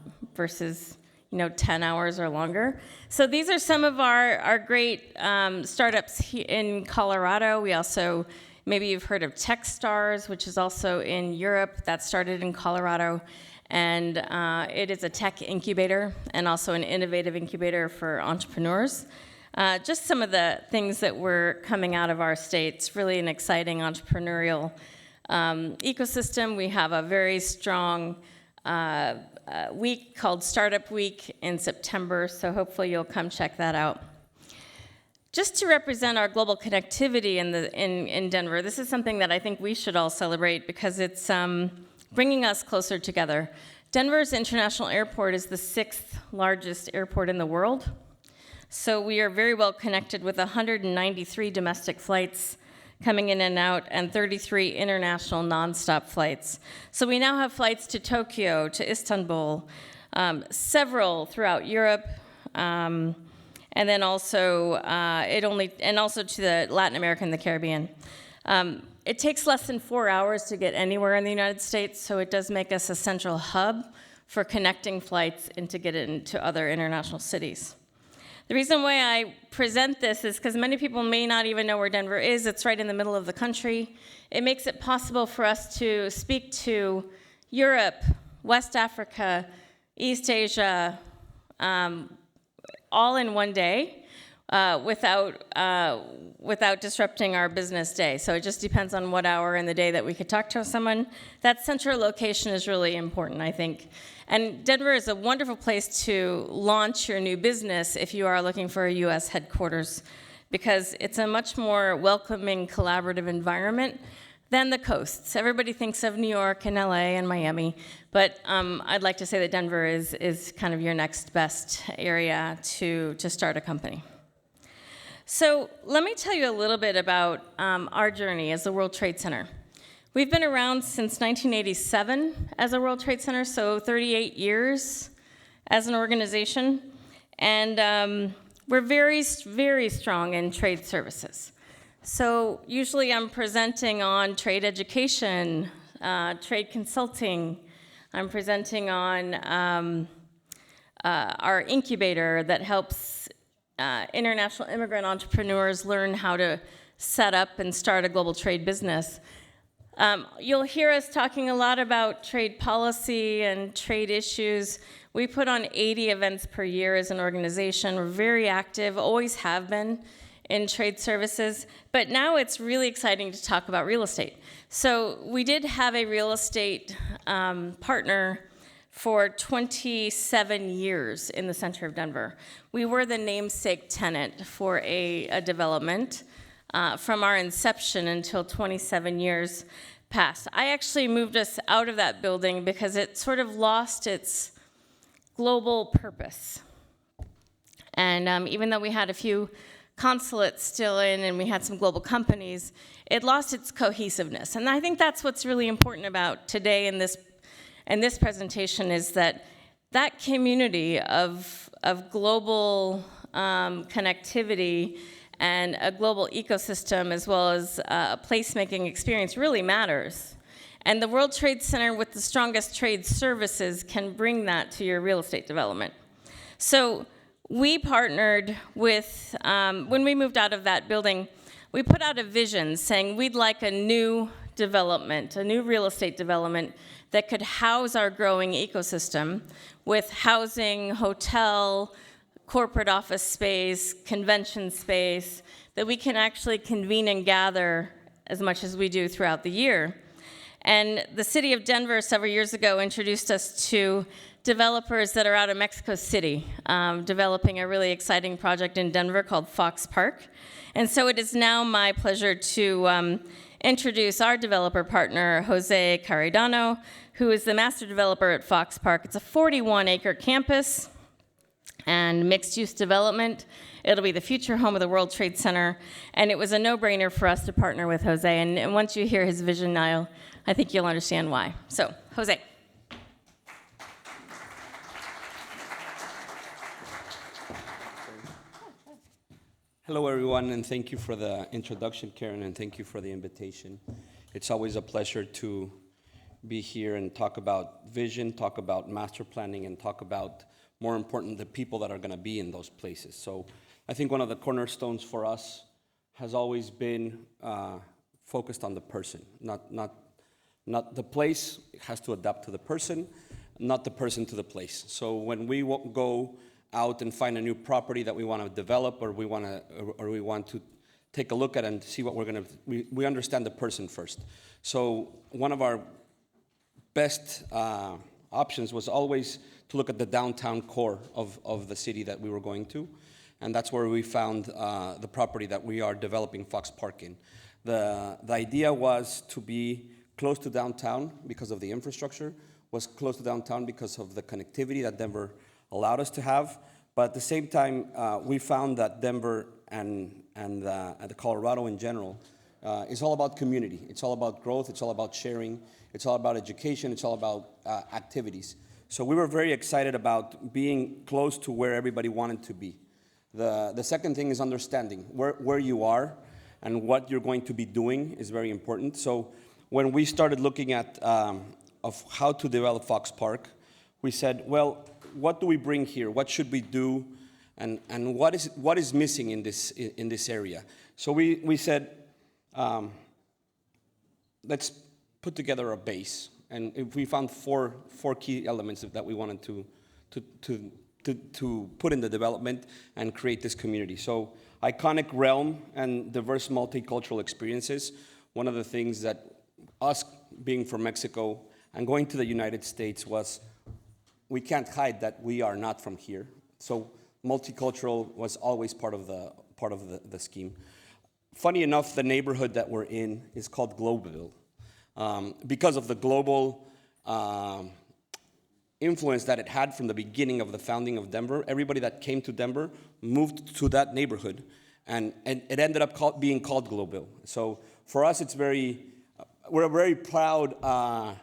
hours or longer. So these are some of our great startups in Colorado. We also, maybe you've heard of Techstars, which is also in Europe. That started in Colorado. And it is a tech incubator and also an innovative incubator for entrepreneurs. Just some of the things that were coming out of our state. It's really an exciting entrepreneurial ecosystem. We have a very strong week called Startup Week in September, so hopefully you'll come check that out. Just to represent our global connectivity in Denver, this is something that I think we should all celebrate because it's bringing us closer together. Denver's International Airport is the 6th largest airport in the world. So we are very well connected with 193 domestic flights coming in and out and 33 international nonstop flights. So we now have flights to Tokyo, to Istanbul, several throughout Europe, and then also to the Latin America and the Caribbean. It takes less than 4 hours to get anywhere in the United States, so it does make us a central hub for connecting flights and to get it into other international cities. The reason why I present this is because many people may not even know where Denver is. It's right in the middle of the country. It makes it possible for us to speak to Europe, West Africa, East Asia, all in one day without disrupting our business day. So it just depends on what hour in the day that we could talk to someone. That central location is really important, I think. And Denver is a wonderful place to launch your new business if you are looking for a U.S. headquarters, because it's a much more welcoming, collaborative environment than the coasts. Everybody thinks of New York and LA and Miami, but I'd like to say that Denver is kind of your next best area to start a company. So let me tell you a little bit about our journey as the World Trade Center. We've been around since 1987 as a World Trade Center, so 38 years as an organization. And we're very, very strong in trade services. So usually I'm presenting on trade education, trade consulting. I'm presenting on our incubator that helps international immigrant entrepreneurs learn how to set up and start a global trade business. You'll hear us talking a lot about trade policy and trade issues. We put on 80 events per year as an organization. We're very active, always have been in trade services, but now it's really exciting to talk about real estate. So we did have a real estate partner for 27 years in the center of Denver. We were the namesake tenant for a development from our inception until 27 years passed. I actually moved us out of that building because it sort of lost its global purpose. And even though we had a few consulates still in and we had some global companies, it lost its cohesiveness. And I think that's what's really important about today in this presentation is that community of global connectivity and a global ecosystem as well as a placemaking experience really matters. And the World Trade Center with the strongest trade services can bring that to your real estate development. So we partnered with, when we moved out of that building, we put out a vision saying we'd like a new development, a new real estate development that could house our growing ecosystem with housing, hotel, corporate office space, convention space, that we can actually convene and gather as much as we do throughout the year. And the city of Denver several years ago introduced us to developers that are out of Mexico City, developing a really exciting project in Denver called Fox Park. And so it is now my pleasure to introduce our developer partner, Jose Caridano, who is the master developer at Fox Park. It's a 41-acre campus and mixed-use development. It'll be the future home of the World Trade Center, and it was a no-brainer for us to partner with Jose, and once you hear his vision, Niall, I think you'll understand why. So, Jose. Hello, everyone, and thank you for the introduction, Karen, and thank you for the invitation. It's always a pleasure to be here and talk about vision, talk about master planning, and talk about, more important, the people that are going to be in those places. So I think one of the cornerstones for us has always been focused on the person, not the place. It has to adapt to the person, not the person to the place. So when we go out and find a new property that we want to develop or we want to take a look at and see what we're going to, we understand the person first. So one of our best options was always to look at the downtown core of the city that we were going to. And that's where we found the property that we are developing Fox Park in. The idea was to be close to downtown because of the infrastructure, was close to downtown because of the connectivity that Denver allowed us to have. But at the same time, we found that Denver and the Colorado in general is all about community. It's all about growth. It's all about sharing. It's all about education. It's all about activities. So we were very excited about being close to where everybody wanted to be. The second thing is understanding where you are and what you're going to be doing is very important. So when we started looking at of how to develop Fox Park, we said, well, what do we bring here? What should we do? And what is missing in this area? So we said, let's put together a base. And we found four key elements that we wanted to put in the development and create this community. So iconic realm and diverse multicultural experiences. One of the things that us being from Mexico and going to the United States was we can't hide that we are not from here. So multicultural was always part of the scheme. Funny enough, the neighborhood that we're in is called Globeville. Because of the global influence that it had from the beginning of the founding of Denver, everybody that came to Denver moved to that neighborhood, and it ended up being called Globeville. So for us, we're very proud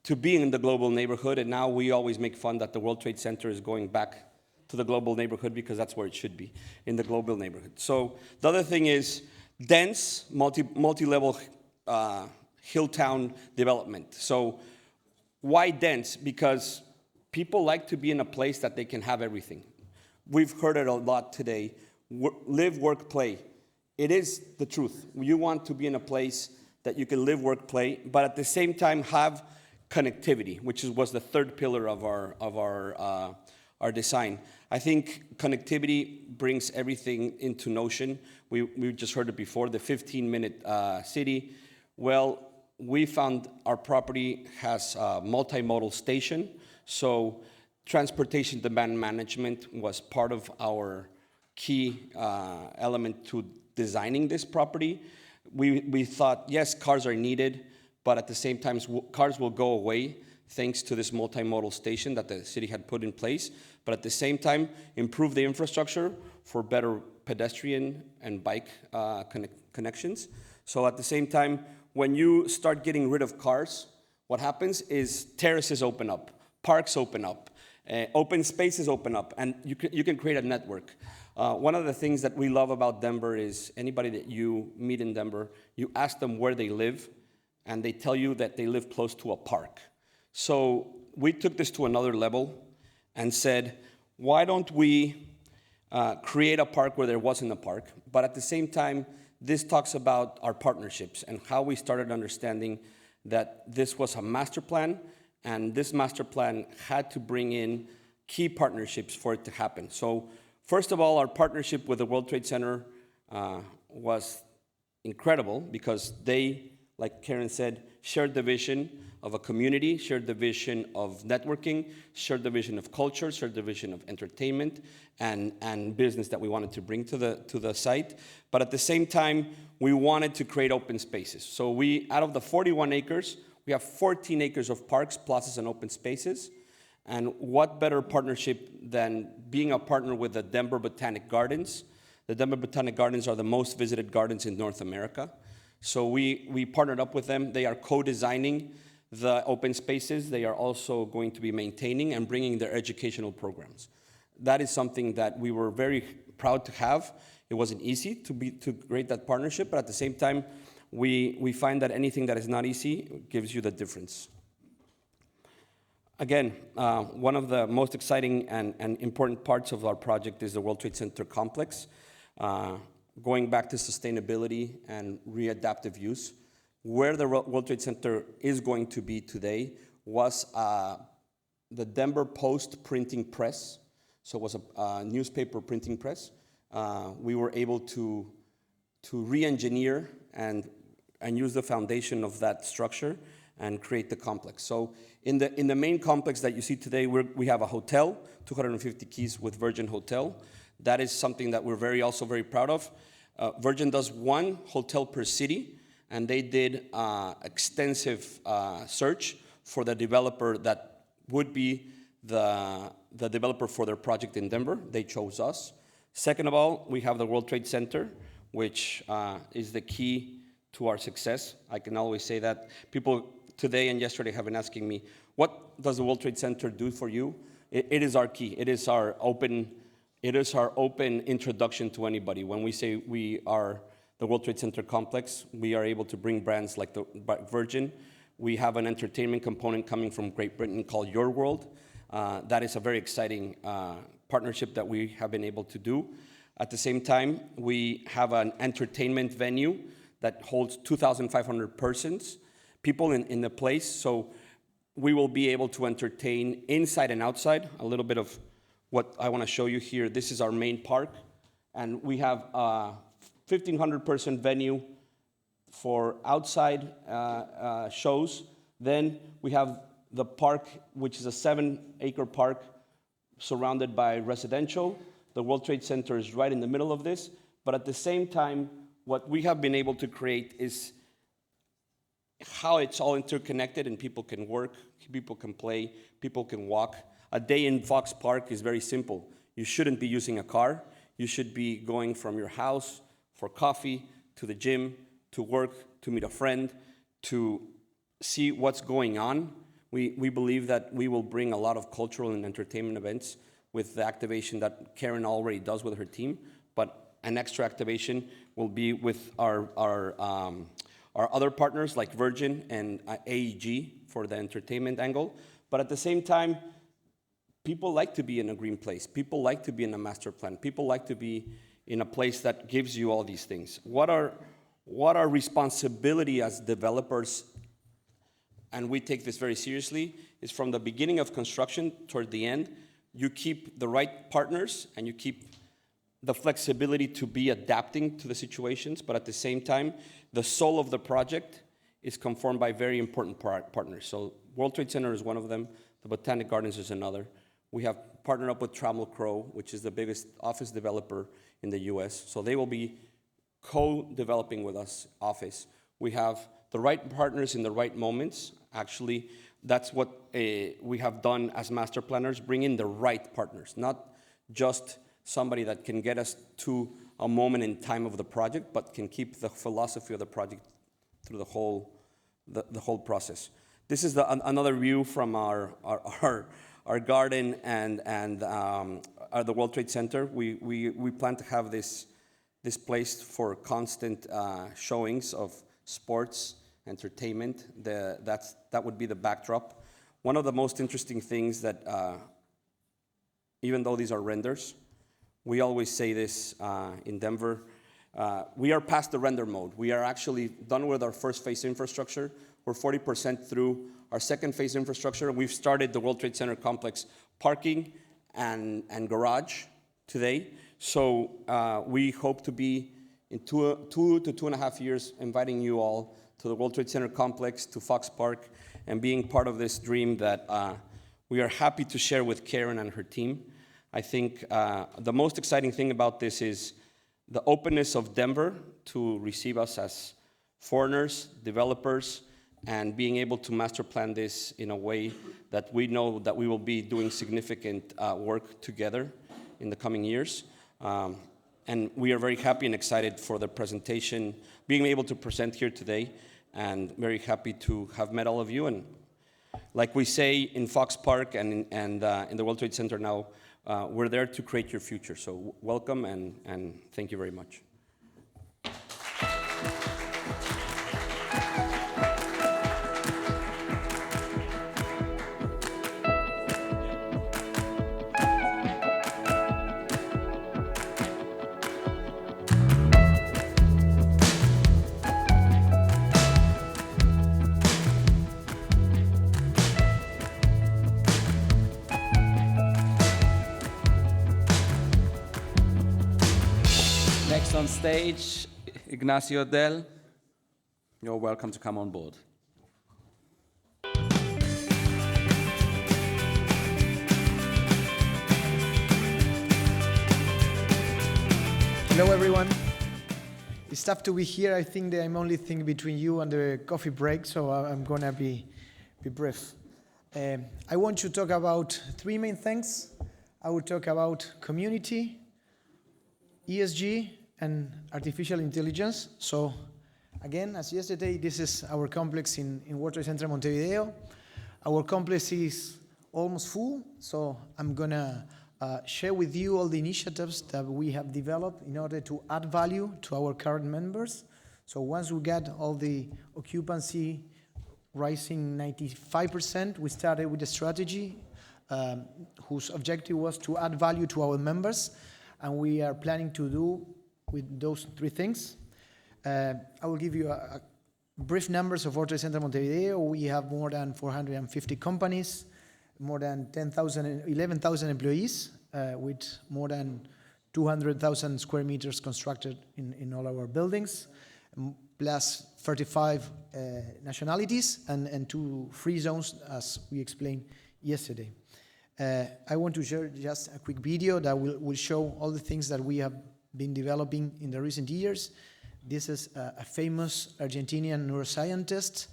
to be in the global neighborhood, and now we always make fun that the World Trade Center is going back to the global neighborhood because that's where it should be, in the global neighborhood. So the other thing is dense, multi-level hill town development. So why dense? Because people like to be in a place that they can have everything. We've heard it a lot today. Live, work, play. It is the truth. You want to be in a place that you can live, work, play, but at the same time have connectivity, which was the third pillar of our design. I think connectivity brings everything into notion. We just heard it before, the 15-minute city. Well, we found our property has a multimodal station, so transportation demand management was part of our key element to designing this property. We thought, yes, cars are needed, but at the same time, cars will go away thanks to this multimodal station that the city had put in place, but at the same time, improve the infrastructure for better pedestrian and bike connections. So at the same time, when you start getting rid of cars, what happens is terraces open up, parks open up, open spaces open up, and you can create a network. One of the things that we love about Denver is anybody that you meet in Denver, you ask them where they live, and they tell you that they live close to a park. So we took this to another level and said, why don't we create a park where there wasn't a park? But at the same time, this talks about our partnerships and how we started understanding that this was a master plan, and this master plan had to bring in key partnerships for it to happen. So first of all, our partnership with the World Trade Center was incredible because they, like Karen said, shared the vision of a community, shared the vision of networking, shared the vision of culture, shared the vision of entertainment and business that we wanted to bring to the site. But at the same time, we wanted to create open spaces. So out of the 41 acres, we have 14 acres of parks, plazas, and open spaces. And what better partnership than being a partner with the Denver Botanic Gardens? The Denver Botanic Gardens are the most visited gardens in North America. So we partnered up with them. They are co-designing the open spaces. They are also going to be maintaining and bringing their educational programs. That is something that we were very proud to have. It wasn't easy to create that partnership, but at the same time, we find that anything that is not easy gives you the difference. Again, one of the most exciting and important parts of our project is the World Trade Center complex. Going back to sustainability and readaptive use, where the World Trade Center is going to be today was the Denver Post printing press. So it was a newspaper printing press. We were able to re-engineer and use the foundation of that structure and create the complex. So in the main complex that you see today, we have a hotel, 250 keys with Virgin Hotel. That is something that we're also very proud of. Virgin does one hotel per city, and they did extensive search for the developer that would be the developer for their project in Denver. They chose us. Second of all, we have the World Trade Center, which is the key to our success. I can always say that. People today and yesterday have been asking me, what does the World Trade Center do for you? It is our key. It is our open introduction to anybody. When we say we are the World Trade Center complex, we are able to bring brands like the Virgin. We have an entertainment component coming from Great Britain called Your World. That is a very exciting partnership that we have been able to do. At the same time, we have an entertainment venue that holds 2,500 people in the place. So we will be able to entertain inside and outside. A little bit of what I want to show you here. This is our main park, and we have a 1,500-person venue for outside shows. Then we have the park, which is a 7-acre park surrounded by residential. The World Trade Center is right in the middle of this. But at the same time, what we have been able to create is how it's all interconnected, and people can work, people can play, people can walk. A day in Fox Park is very simple. You shouldn't be using a car. You should be going from your house for coffee, to the gym, to work, to meet a friend, to see what's going on. We believe that we will bring a lot of cultural and entertainment events with the activation that Karen already does with her team, but an extra activation will be with our other partners like Virgin and AEG for the entertainment angle. But at the same time, people like to be in a green place. People like to be in a master plan. People like to be in a place that gives you all these things. What our responsibility as developers, and we take this very seriously, is from the beginning of construction toward the end, you keep the right partners and you keep the flexibility to be adapting to the situations, but at the same time, the soul of the project is conformed by very important partners. So World Trade Center is one of them. The Botanic Gardens is another. We have partnered up with Trammell Crow, which is the biggest office developer in the US. So they will be co-developing with us office. We have the right partners in the right moments. Actually, that's what we have done as master planners, bring in the right partners, not just somebody that can get us to a moment in time of the project, but can keep the philosophy of the project through the whole process. This is another view from our garden and the World Trade Center. We plan to have this place for constant showings of sports, entertainment. That would be the backdrop. One of the most interesting things that, even though these are renders, we always say this in Denver, we are past the render mode. We are actually done with our first phase infrastructure. We're 40% through our second phase infrastructure. We've started the World Trade Center complex parking and garage today. So we hope to be in 2 to 2.5 years inviting you all to the World Trade Center complex, to Fox Park, and being part of this dream that we are happy to share with Karen and her team. I think the most exciting thing about this is the openness of Denver to receive us as foreigners, developers, and being able to master plan this in a way that we know that we will be doing significant work together in the coming years. And we are very happy and excited for the presentation, being able to present here today, and very happy to have met all of you. And like we say in Fox Park and in the World Trade Center now, we're there to create your future. So welcome and thank you very much. Next on stage, Ignacio Del. You're welcome to come on board. Hello, everyone. It's tough to be here. I think that I'm only thing between you and the coffee break, so I'm going to be brief. I want to talk about three main things. I will talk about community, ESG, and artificial intelligence. So, again, as yesterday, this is our complex in World Trade Center Montevideo. Our complex is almost full, so I'm going to share with you all the initiatives that we have developed in order to add value to our current members. So once we get all the occupancy rising 95%, we started with a strategy whose objective was to add value to our members, and we are planning to do with those three things. I will give you a brief numbers of World Trade Center Montevideo. We have more than 450 companies, more than 11,000 employees, with more than 200,000 square meters constructed in all our buildings, plus 35 nationalities and 2 free zones, as we explained yesterday. I want to share just a quick video that will show all the things that we have been developing in the recent years. This is a famous Argentinian neuroscientist.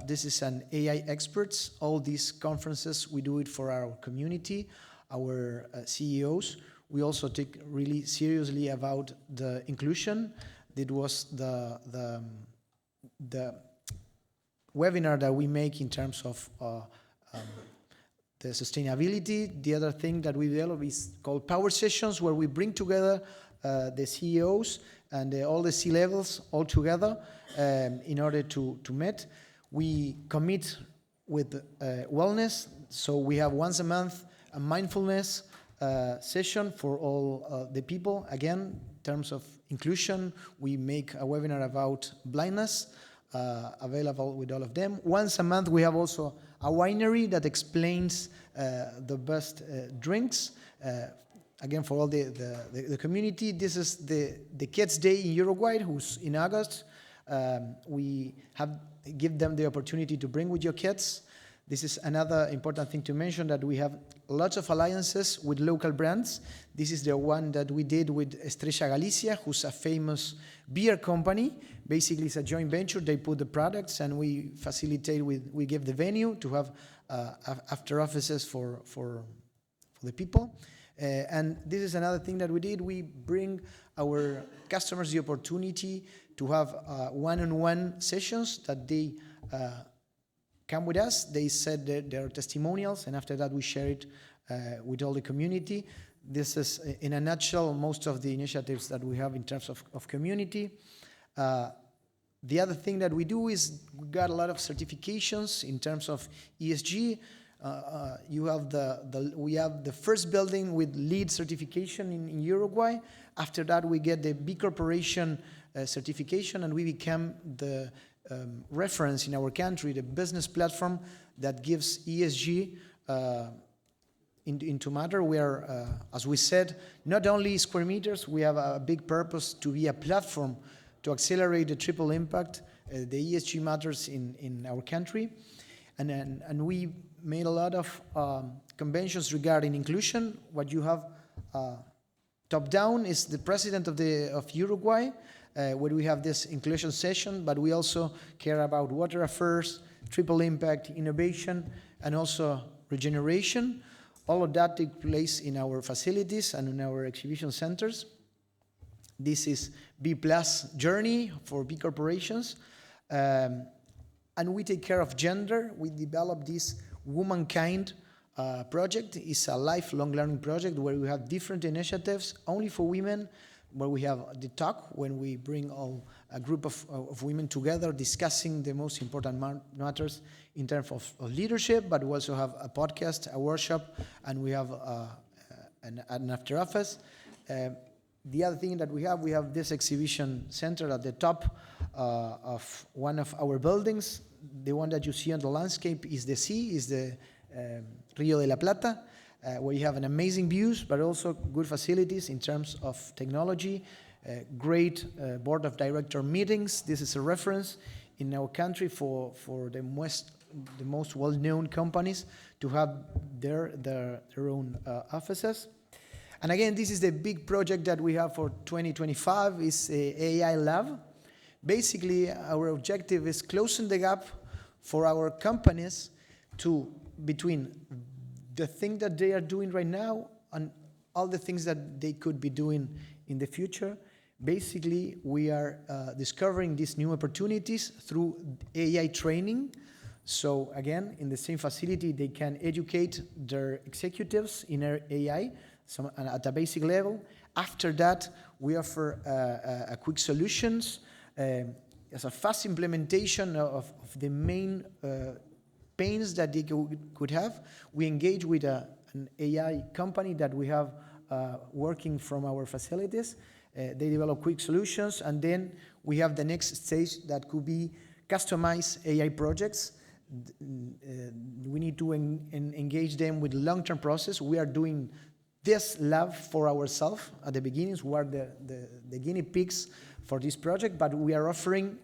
This is an AI expert. All these conferences, we do it for our community, our CEOs. We also take really seriously about the inclusion. It was the webinar that we make in terms of the sustainability. The other thing that we develop is called power sessions, where we bring together the CEOs and all the C-levels all together in order to meet. We commit with wellness, so we have once a month a mindfulness session for all the people. Again, in terms of inclusion, we make a webinar about blindness, available with all of them. Once a month, we have also a winery that explains the best drinks. Again, for all the community. This is the Kids Day in Uruguay, who's in August. We have give them the opportunity to bring with your kids. This is another important thing to mention, that we have lots of alliances with local brands. This is the one that we did with Estrella Galicia, who's a famous beer company. Basically, it's a joint venture. They put the products, and we facilitate we give the venue to have after offices for the people. And this is another thing that we did. We bring our customers the opportunity to have one-on-one sessions that they come with us. They said their testimonials, and after that we share it with all the community. This is, in a nutshell, most of the initiatives that we have in terms of community. The other thing that we do is we got a lot of certifications in terms of ESG. We have the first building with LEED certification in Uruguay. After that, we get the B Corporation certification, and we become the reference in our country, the business platform that gives ESG into matter. We are, as we said, not only square meters, we have a big purpose to be a platform to accelerate the triple impact, the ESG matters in our country. And we made a lot of conventions regarding inclusion. What you have top down is the president of Uruguay, where we have this inclusion session, but we also care about water affairs, triple impact, innovation, and also regeneration. All of that takes place in our facilities and in our exhibition centers. This is B+ journey for B corporations. And we take care of gender. We developed this Womankind project. It's a lifelong learning project where we have different initiatives only for women, where we have the talk when we bring a group of women together discussing the most important matters in terms of leadership, but we also have a podcast, a workshop, and we have an after office. The other thing that we have this exhibition center at the top of one of our buildings. The one that you see on the landscape is the sea, is the Rio de la Plata, where you have an amazing views, but also good facilities in terms of technology, great board of director meetings. This is a reference in our country for the most well-known companies to have their own offices. And again, this is the big project that we have for 2025, is a AI lab. Basically, our objective is closing the gap for our companies between the thing that they are doing right now and all the things that they could be doing in the future. Basically, we are discovering these new opportunities through AI training. So again, in the same facility, they can educate their executives in AI at a basic level. After that, we offer a quick solutions as a fast implementation of the main pains that they could have. We engage with an AI company that we have working from our facilities. They develop quick solutions, and then we have the next stage that could be customized AI projects. We need to engage them with long-term process. We are doing this lab for ourselves at the beginnings. We are the guinea pigs for this project, but we are offering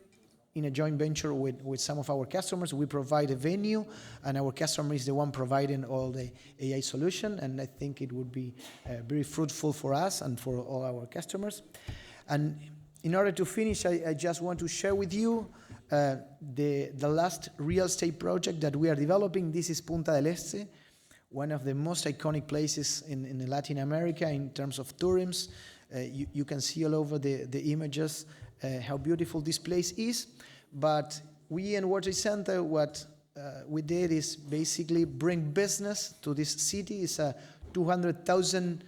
in a joint venture with some of our customers. We provide a venue, and our customer is the one providing all the AI solution, and I think it would be very fruitful for us and for all our customers. And in order to finish, I just want to share with you the last real estate project that we are developing. This is Punta del Este, one of the most iconic places in Latin America in terms of tourism. You can see all over the images how beautiful this place is. But we in World Trade Center, what we did is basically bring business to this city. It's 200,000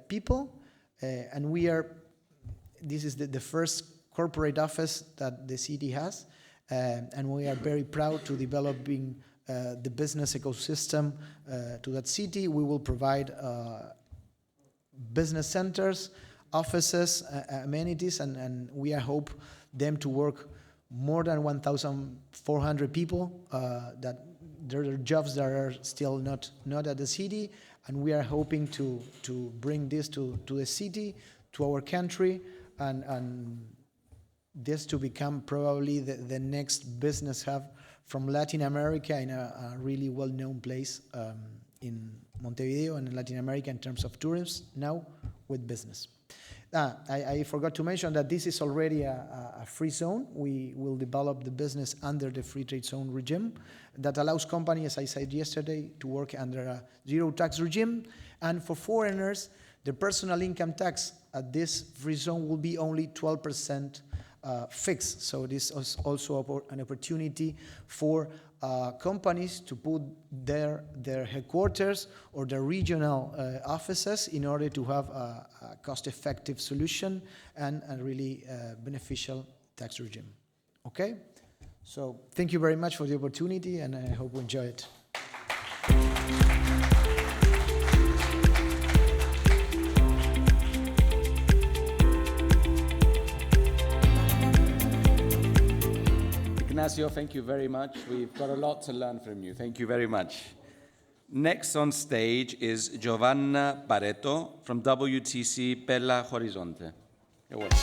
people, and this is the first corporate office that the city has, and we are very proud to developing the business ecosystem to that city. We will provide business centers, offices, amenities, and we hope them to work more than 1,400 people that there are jobs that are still not at the city, and we are hoping to bring this to the city, to our country, and this to become probably the next business hub from Latin America in a really well-known place in Montevideo and in Latin America in terms of tourism now with business. I forgot to mention that this is already a free zone. We will develop the business under the free trade zone regime that allows companies, as I said yesterday, to work under a zero tax regime. And for foreigners, the personal income tax at this free zone will be only 12% fixed. So this is also an opportunity for companies to put their headquarters or their regional offices in order to have a cost-effective solution and a really beneficial tax regime. Okay? So thank you very much for the opportunity, and I hope you enjoy it. Ignacio, thank you very much. We've got a lot to learn from you. Thank you very much. Next on stage is Giovanna Barreto from WTC Belo Horizonte. You're welcome.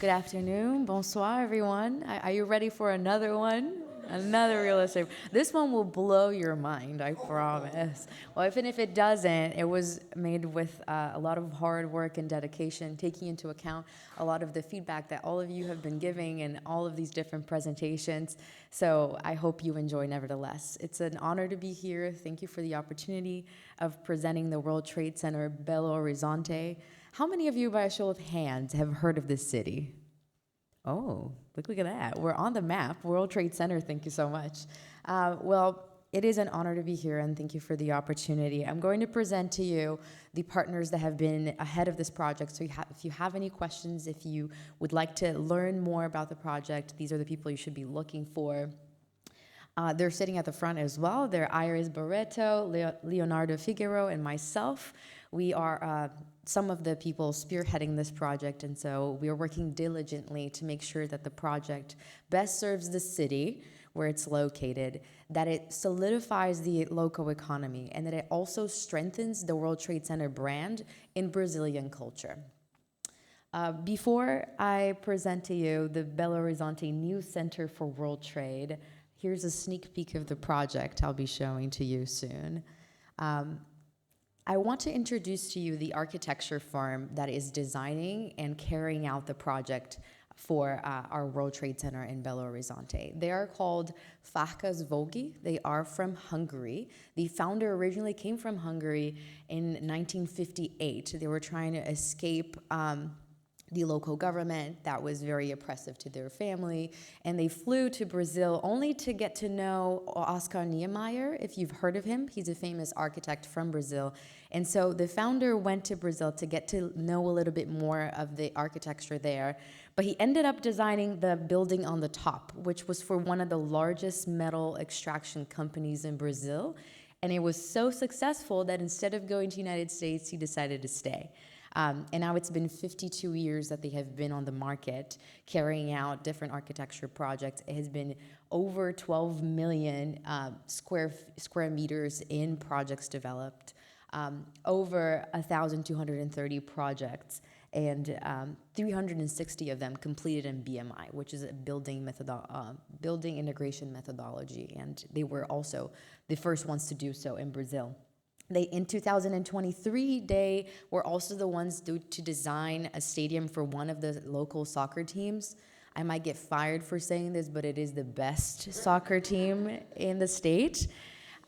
Good afternoon. Bonsoir, everyone. Are you ready for another one? Another real estate. This one will blow your mind, I promise. Well, even if it doesn't, it was made with a lot of hard work and dedication, taking into account a lot of the feedback that all of you have been giving in all of these different presentations. So I hope you enjoy nevertheless. It's an honor to be here. Thank you for the opportunity of presenting the World Trade Center Belo Horizonte. How many of you, by a show of hands, have heard of this city? Oh, look at that. We're on the map. World Trade Center, thank you so much. Well, it is an honor to be here, and thank you for the opportunity. I'm going to present to you the partners that have been ahead of this project. So if you have any questions, if you would like to learn more about the project, these are the people you should be looking for. They're sitting at the front as well. They're Iris Barreto, Leonardo Figueroa, and myself. We are some of the people spearheading this project, and so we are working diligently to make sure that the project best serves the city where it's located, that it solidifies the local economy, and that it also strengthens the World Trade Center brand in Brazilian culture. Before I present to you the Belo Horizonte New Center for World Trade, Here's a sneak peek of the project I'll be showing to you soon. I want to introduce to you the architecture firm that is designing and carrying out the project for our World Trade Center in Belo Horizonte. They are called Farkas Vogi. They are from Hungary. The founder originally came from Hungary in 1958. They were trying to escape the local government that was very oppressive to their family, and they flew to Brazil only to get to know Oscar Niemeyer, if you've heard of him. He's a famous architect from Brazil. And so the founder went to Brazil to get to know a little bit more of the architecture there, but he ended up designing the building on the top, which was for one of the largest metal extraction companies in Brazil. And it was so successful that instead of going to the United States, he decided to stay. And now it's been 52 years that they have been on the market carrying out different architecture projects. It has been over 12 million square meters in projects developed, over 1,230 projects, and 360 of them completed in BMI, which is a building integration methodology. And they were also the first ones to do so in Brazil. In 2023, they were also the ones to design a stadium for one of the local soccer teams. I might get fired for saying this, but it is the best soccer team in the state,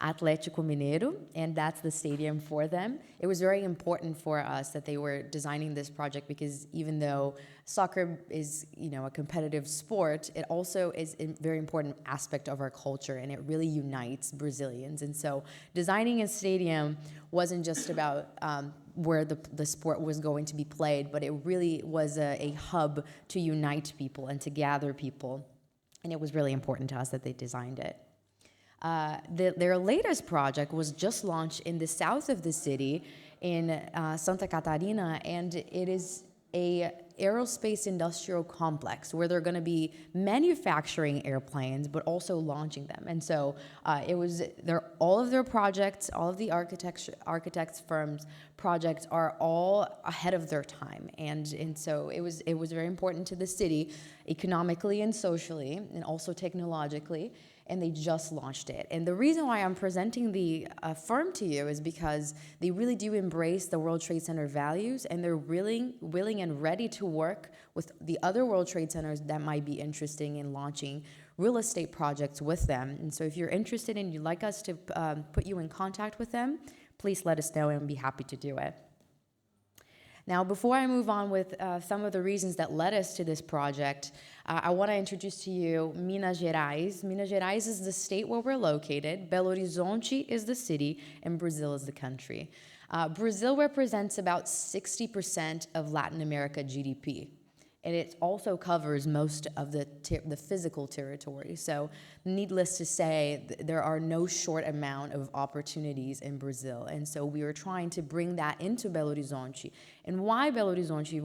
Atlético Mineiro, and that's the stadium for them. It was very important for us that they were designing this project because even though soccer is, a competitive sport, it also is a very important aspect of our culture, and it really unites Brazilians. And so designing a stadium wasn't just about where the sport was going to be played, but it really was a hub to unite people and to gather people. And it was really important to us that they designed it. Their latest project was just launched in the south of the city in Santa Catarina, and it is a aerospace industrial complex where they're going to be manufacturing airplanes but also launching them. And so all of their projects, all of the architects firms projects are all ahead of their time, and so it was very important to the city economically and socially and also technologically. And they just launched it. And the reason why I'm presenting the firm to you is because they really do embrace the World Trade Center values, and they're willing and ready to work with the other World Trade Centers that might be interested in launching real estate projects with them. And so if you're interested and you'd like us to put you in contact with them, please let us know, and we'll be happy to do it. Now, before I move on with some of the reasons that led us to this project, I want to introduce to you Minas Gerais. Minas Gerais is the state where we're located, Belo Horizonte is the city, and Brazil is the country. Brazil represents about 60% of Latin America GDP, and it also covers most of the physical territory. So needless to say, there are no short amount of opportunities in Brazil. And so we are trying to bring that into Belo Horizonte. And why Belo Horizonte?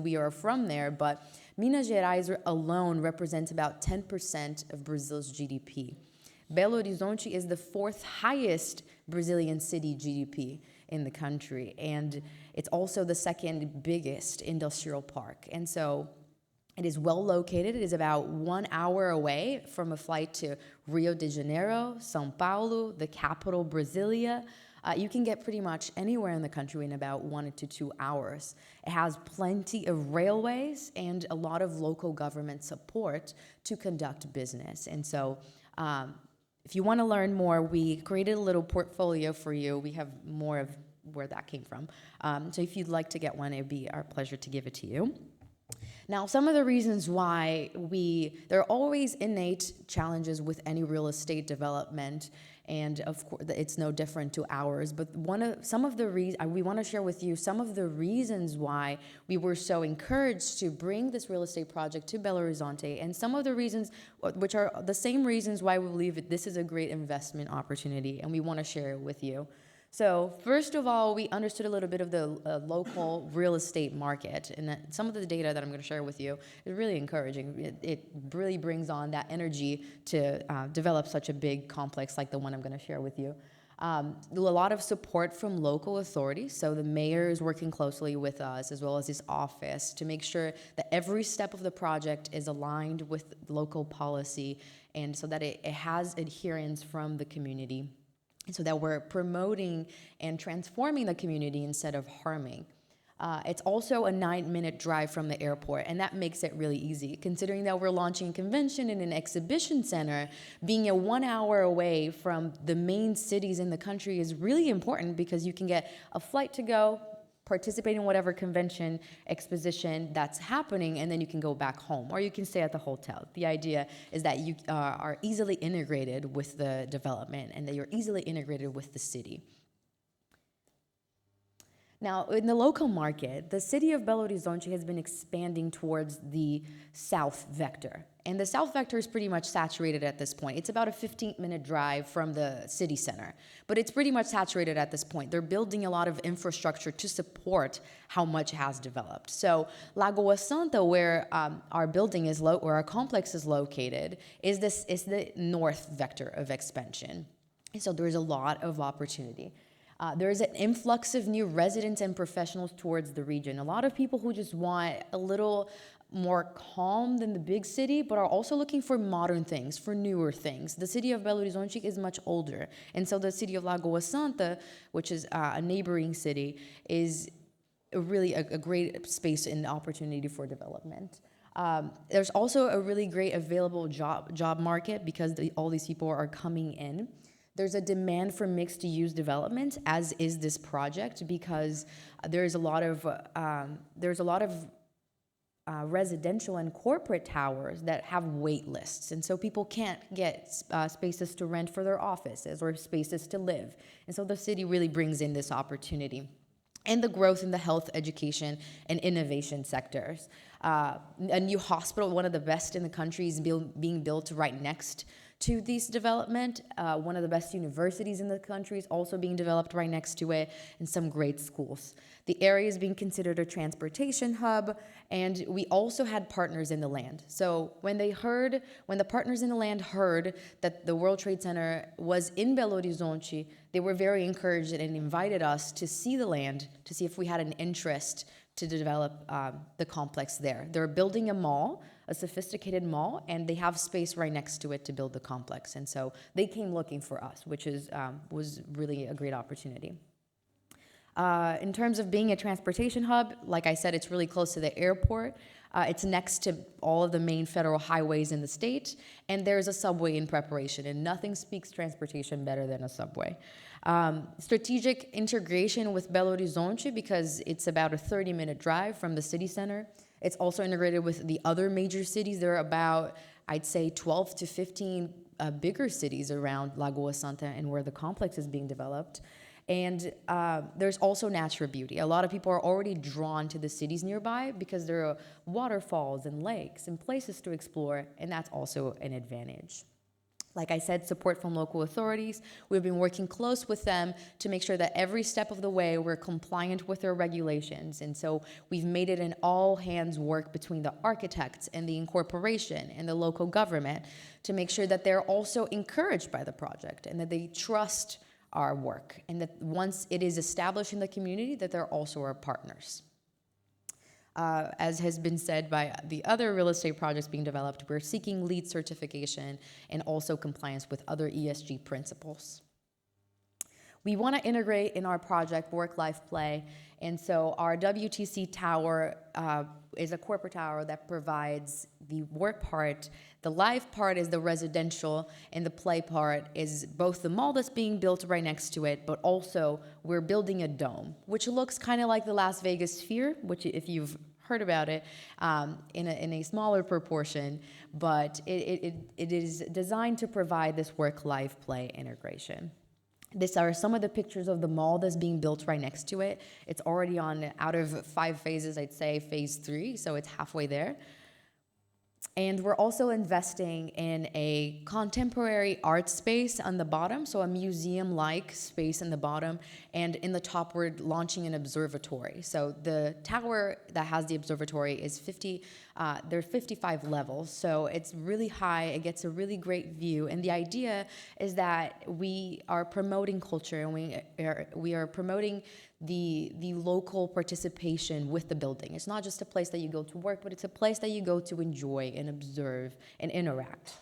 We are from there, but Minas Gerais alone represents about 10% of Brazil's GDP. Belo Horizonte is the fourth highest Brazilian city GDP in the country, and it's also the second biggest industrial park. And so it is well located. It is about 1 hour away from a flight to Rio de Janeiro, São Paulo, the capital, Brasilia. You can get pretty much anywhere in the country in about 1 to 2 hours. It has plenty of railways and a lot of local government support to conduct business. And so if you want to learn more, we created a little portfolio for you. We have more of where that came from. So if you'd like to get one, it would be our pleasure to give it to you. Now, some of the reasons why there are always innate challenges with any real estate development, and of course, it's no different to ours. But we want to share with you some of the reasons why we were so encouraged to bring this real estate project to Belo Horizonte, and some of the reasons, which are the same reasons why we believe that this is a great investment opportunity, and we want to share it with you. So first of all, we understood a little bit of the local real estate market, and some of the data that I'm going to share with you is really encouraging. It really brings on that energy to develop such a big complex like the one I'm going to share with you. A lot of support from local authorities, so the mayor is working closely with us as well as his office to make sure that every step of the project is aligned with local policy and so that it has adherence from the community, and so that we're promoting and transforming the community instead of harming. It's also a 9-minute drive from the airport, and that makes it really easy. Considering that we're launching a convention in an exhibition center, being a 1 hour away from the main cities in the country is really important because you can get a flight to go, participate in whatever convention, exposition that's happening, and then you can go back home, or you can stay at the hotel. The idea is that you are easily integrated with the development and that you're easily integrated with the city. Now, in the local market, the city of Belo Horizonte has been expanding towards the south vector. And the south vector is pretty much saturated at this point. It's about a 15-minute drive from the city center, but it's pretty much saturated at this point. They're building a lot of infrastructure to support how much has developed. So Lagoa Santa, where our building is where our complex is located, is the north vector of expansion. And so there's a lot of opportunity. There is an influx of new residents and professionals towards the region. A lot of people who just want a little more calm than the big city, but are also looking for modern things, for newer things. The city of Belo Horizonte is much older, and so the city of Lagoa Santa, which is a neighboring city, is really a great space and opportunity for development. There's also a really great available job market because all these people are coming in. There's a demand for mixed-use development, as is this project, because there's a lot of residential and corporate towers that have wait lists, and so people can't get spaces to rent for their offices or spaces to live, and so the city really brings in this opportunity. And the growth in the health, education, and innovation sectors. A new hospital, one of the best in the country, is being built right next to this development. One of the best universities in the country is also being developed right next to it, and some great schools. The area is being considered a transportation hub, and we also had partners in the land. So when the partners in the land heard that the World Trade Center was in Belo Horizonte, they were very encouraged and invited us to see the land, to see if we had an interest to develop the complex there. They're building a mall, a sophisticated mall, and they have space right next to it to build the complex. And so they came looking for us, which was really a great opportunity. In terms of being a transportation hub, like I said, it's really close to the airport. It's next to all of the main federal highways in the state, and there's a subway in preparation, and nothing speaks transportation better than a subway. Strategic integration with Belo Horizonte, because it's about a 30-minute drive from the city center. It's also integrated with the other major cities. There are about, I'd say, 12 to 15 bigger cities around Lagoa Santa and where the complex is being developed. And there's also natural beauty. A lot of people are already drawn to the cities nearby because there are waterfalls and lakes and places to explore, and that's also an advantage. Like I said, support from local authorities. We've been working close with them to make sure that every step of the way we're compliant with their regulations. And so we've made it an all-hands work between the architects and the incorporation and the local government to make sure that they're also encouraged by the project and that they trust our work, and that once it is established in the community, that they're also our partners. As has been said by the other real estate projects being developed, we're seeking LEED certification and also compliance with other ESG principles. We want to integrate in our project work-life play, and so our WTC tower is a corporate tower that provides the work part. The live part is the residential, and the play part is both the mall that's being built right next to it, but also we're building a dome, which looks kind of like the Las Vegas Sphere, which, if you've heard about it, in a smaller proportion, but it is designed to provide this work-life play integration. These are some of the pictures of the mall that's being built right next to it. It's already on, out of 5 phases, I'd say phase 3, so it's halfway there. And we're also investing in a contemporary art space on the bottom, so a museum-like space in the bottom, and in the top we're launching an observatory. So the tower that has the observatory is there are 55 levels, so it's really high, it gets a really great view, and the idea is that we are promoting culture, and we are promoting the local participation with the building. It's not just a place that you go to work, but it's a place that you go to enjoy and observe and interact.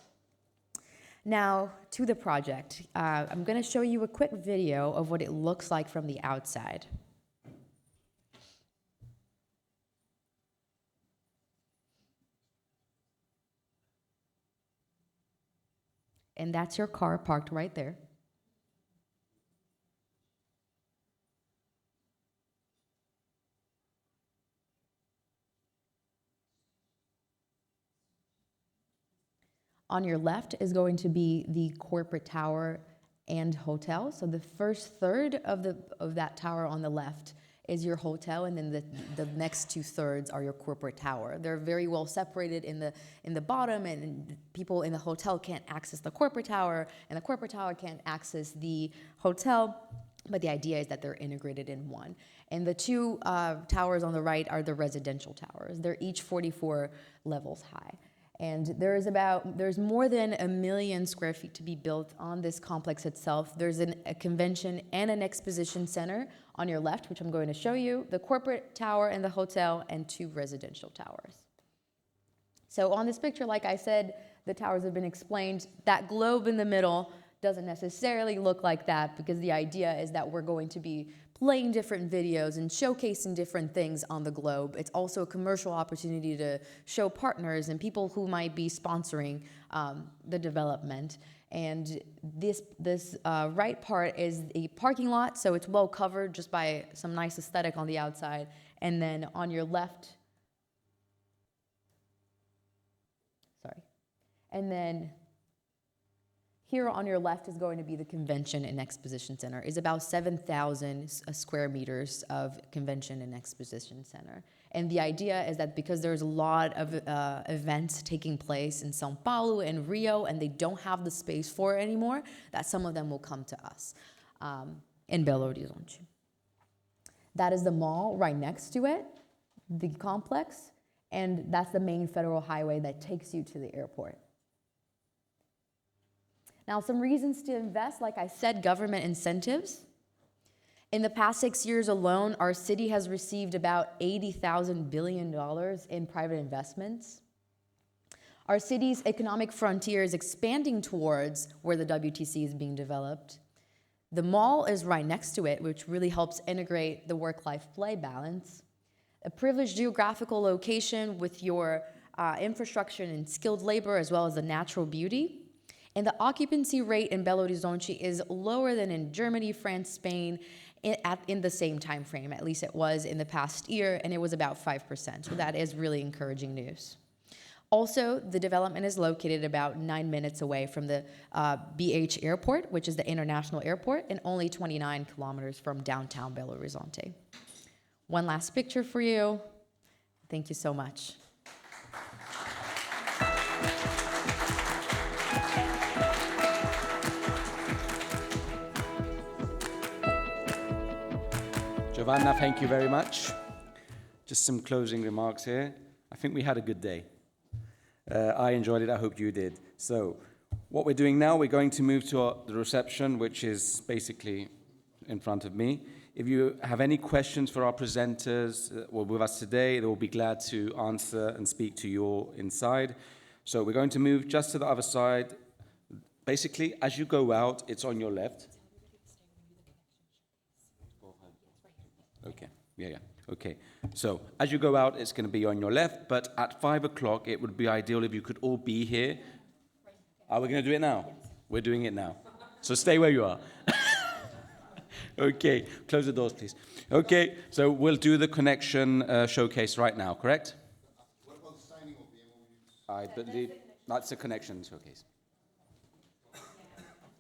Now, to the project. I'm going to show you a quick video of what it looks like from the outside. And that's your car parked right there. On your left is going to be the corporate tower and hotel. So the first third of that tower on the left is your hotel, and then the next 2/3 are your corporate tower. They're very well separated in the bottom, and people in the hotel can't access the corporate tower, and the corporate tower can't access the hotel. But the idea is that they're integrated in one. And the two towers on the right are the residential towers. They're each 44 levels high. And there's more than 1 million square feet to be built on this complex itself. There's a convention and an exposition center on your left, which I'm going to show you, the corporate tower and the hotel, and 2 residential towers. So on this picture, like I said, the towers have been explained. That globe in the middle doesn't necessarily look like that, because the idea is that we're going to be playing different videos and showcasing different things on the globe. It's also a commercial opportunity to show partners and people who might be sponsoring the development. And this right part is a parking lot, so it's well covered just by some nice aesthetic on the outside. And then on your left, and then here on your left is going to be the convention and exposition center. It's about 7,000 square meters of convention and exposition center. And the idea is that because there's a lot of events taking place in São Paulo and Rio, and they don't have the space for it anymore, that some of them will come to us in Belo Horizonte. That is the mall right next to it, the complex, and that's the main federal highway that takes you to the airport. Now, some reasons to invest, like I said, government incentives. In the past 6 years alone, our city has received about $80,000 billion in private investments. Our city's economic frontier is expanding towards where the WTC is being developed. The mall is right next to it, which really helps integrate the work-life play balance. A privileged geographical location with your infrastructure and skilled labor, as well as the natural beauty. And the occupancy rate in Belo Horizonte is lower than in Germany, France, Spain, in the same time frame. At least it was in the past year, and it was about 5%. So that is really encouraging news. Also, the development is located about 9 minutes away from the BH Airport, which is the international airport, and only 29 kilometers from downtown Belo Horizonte. One last picture for you. Thank you so much. Giovanna, thank you very much. Just some closing remarks here. I think we had a good day. I enjoyed it. I hope you did. So what we're doing now, we're going to move to the reception, which is basically in front of me. If you have any questions for our presenters with us today, they will be glad to answer and speak to you all inside. So we're going to move just to the other side. Basically, as you go out, it's on your left. Okay, yeah. Okay, so as you go out, it's going to be on your left, but at 5 o'clock, it would be ideal if you could all be here. Are we going to do it now? Yes. We're doing it now. So stay where you are. Okay, close the doors, please. Okay, so we'll do the connection showcase right now, correct? What about the signing of the MOUs? I believe that's the connection showcase.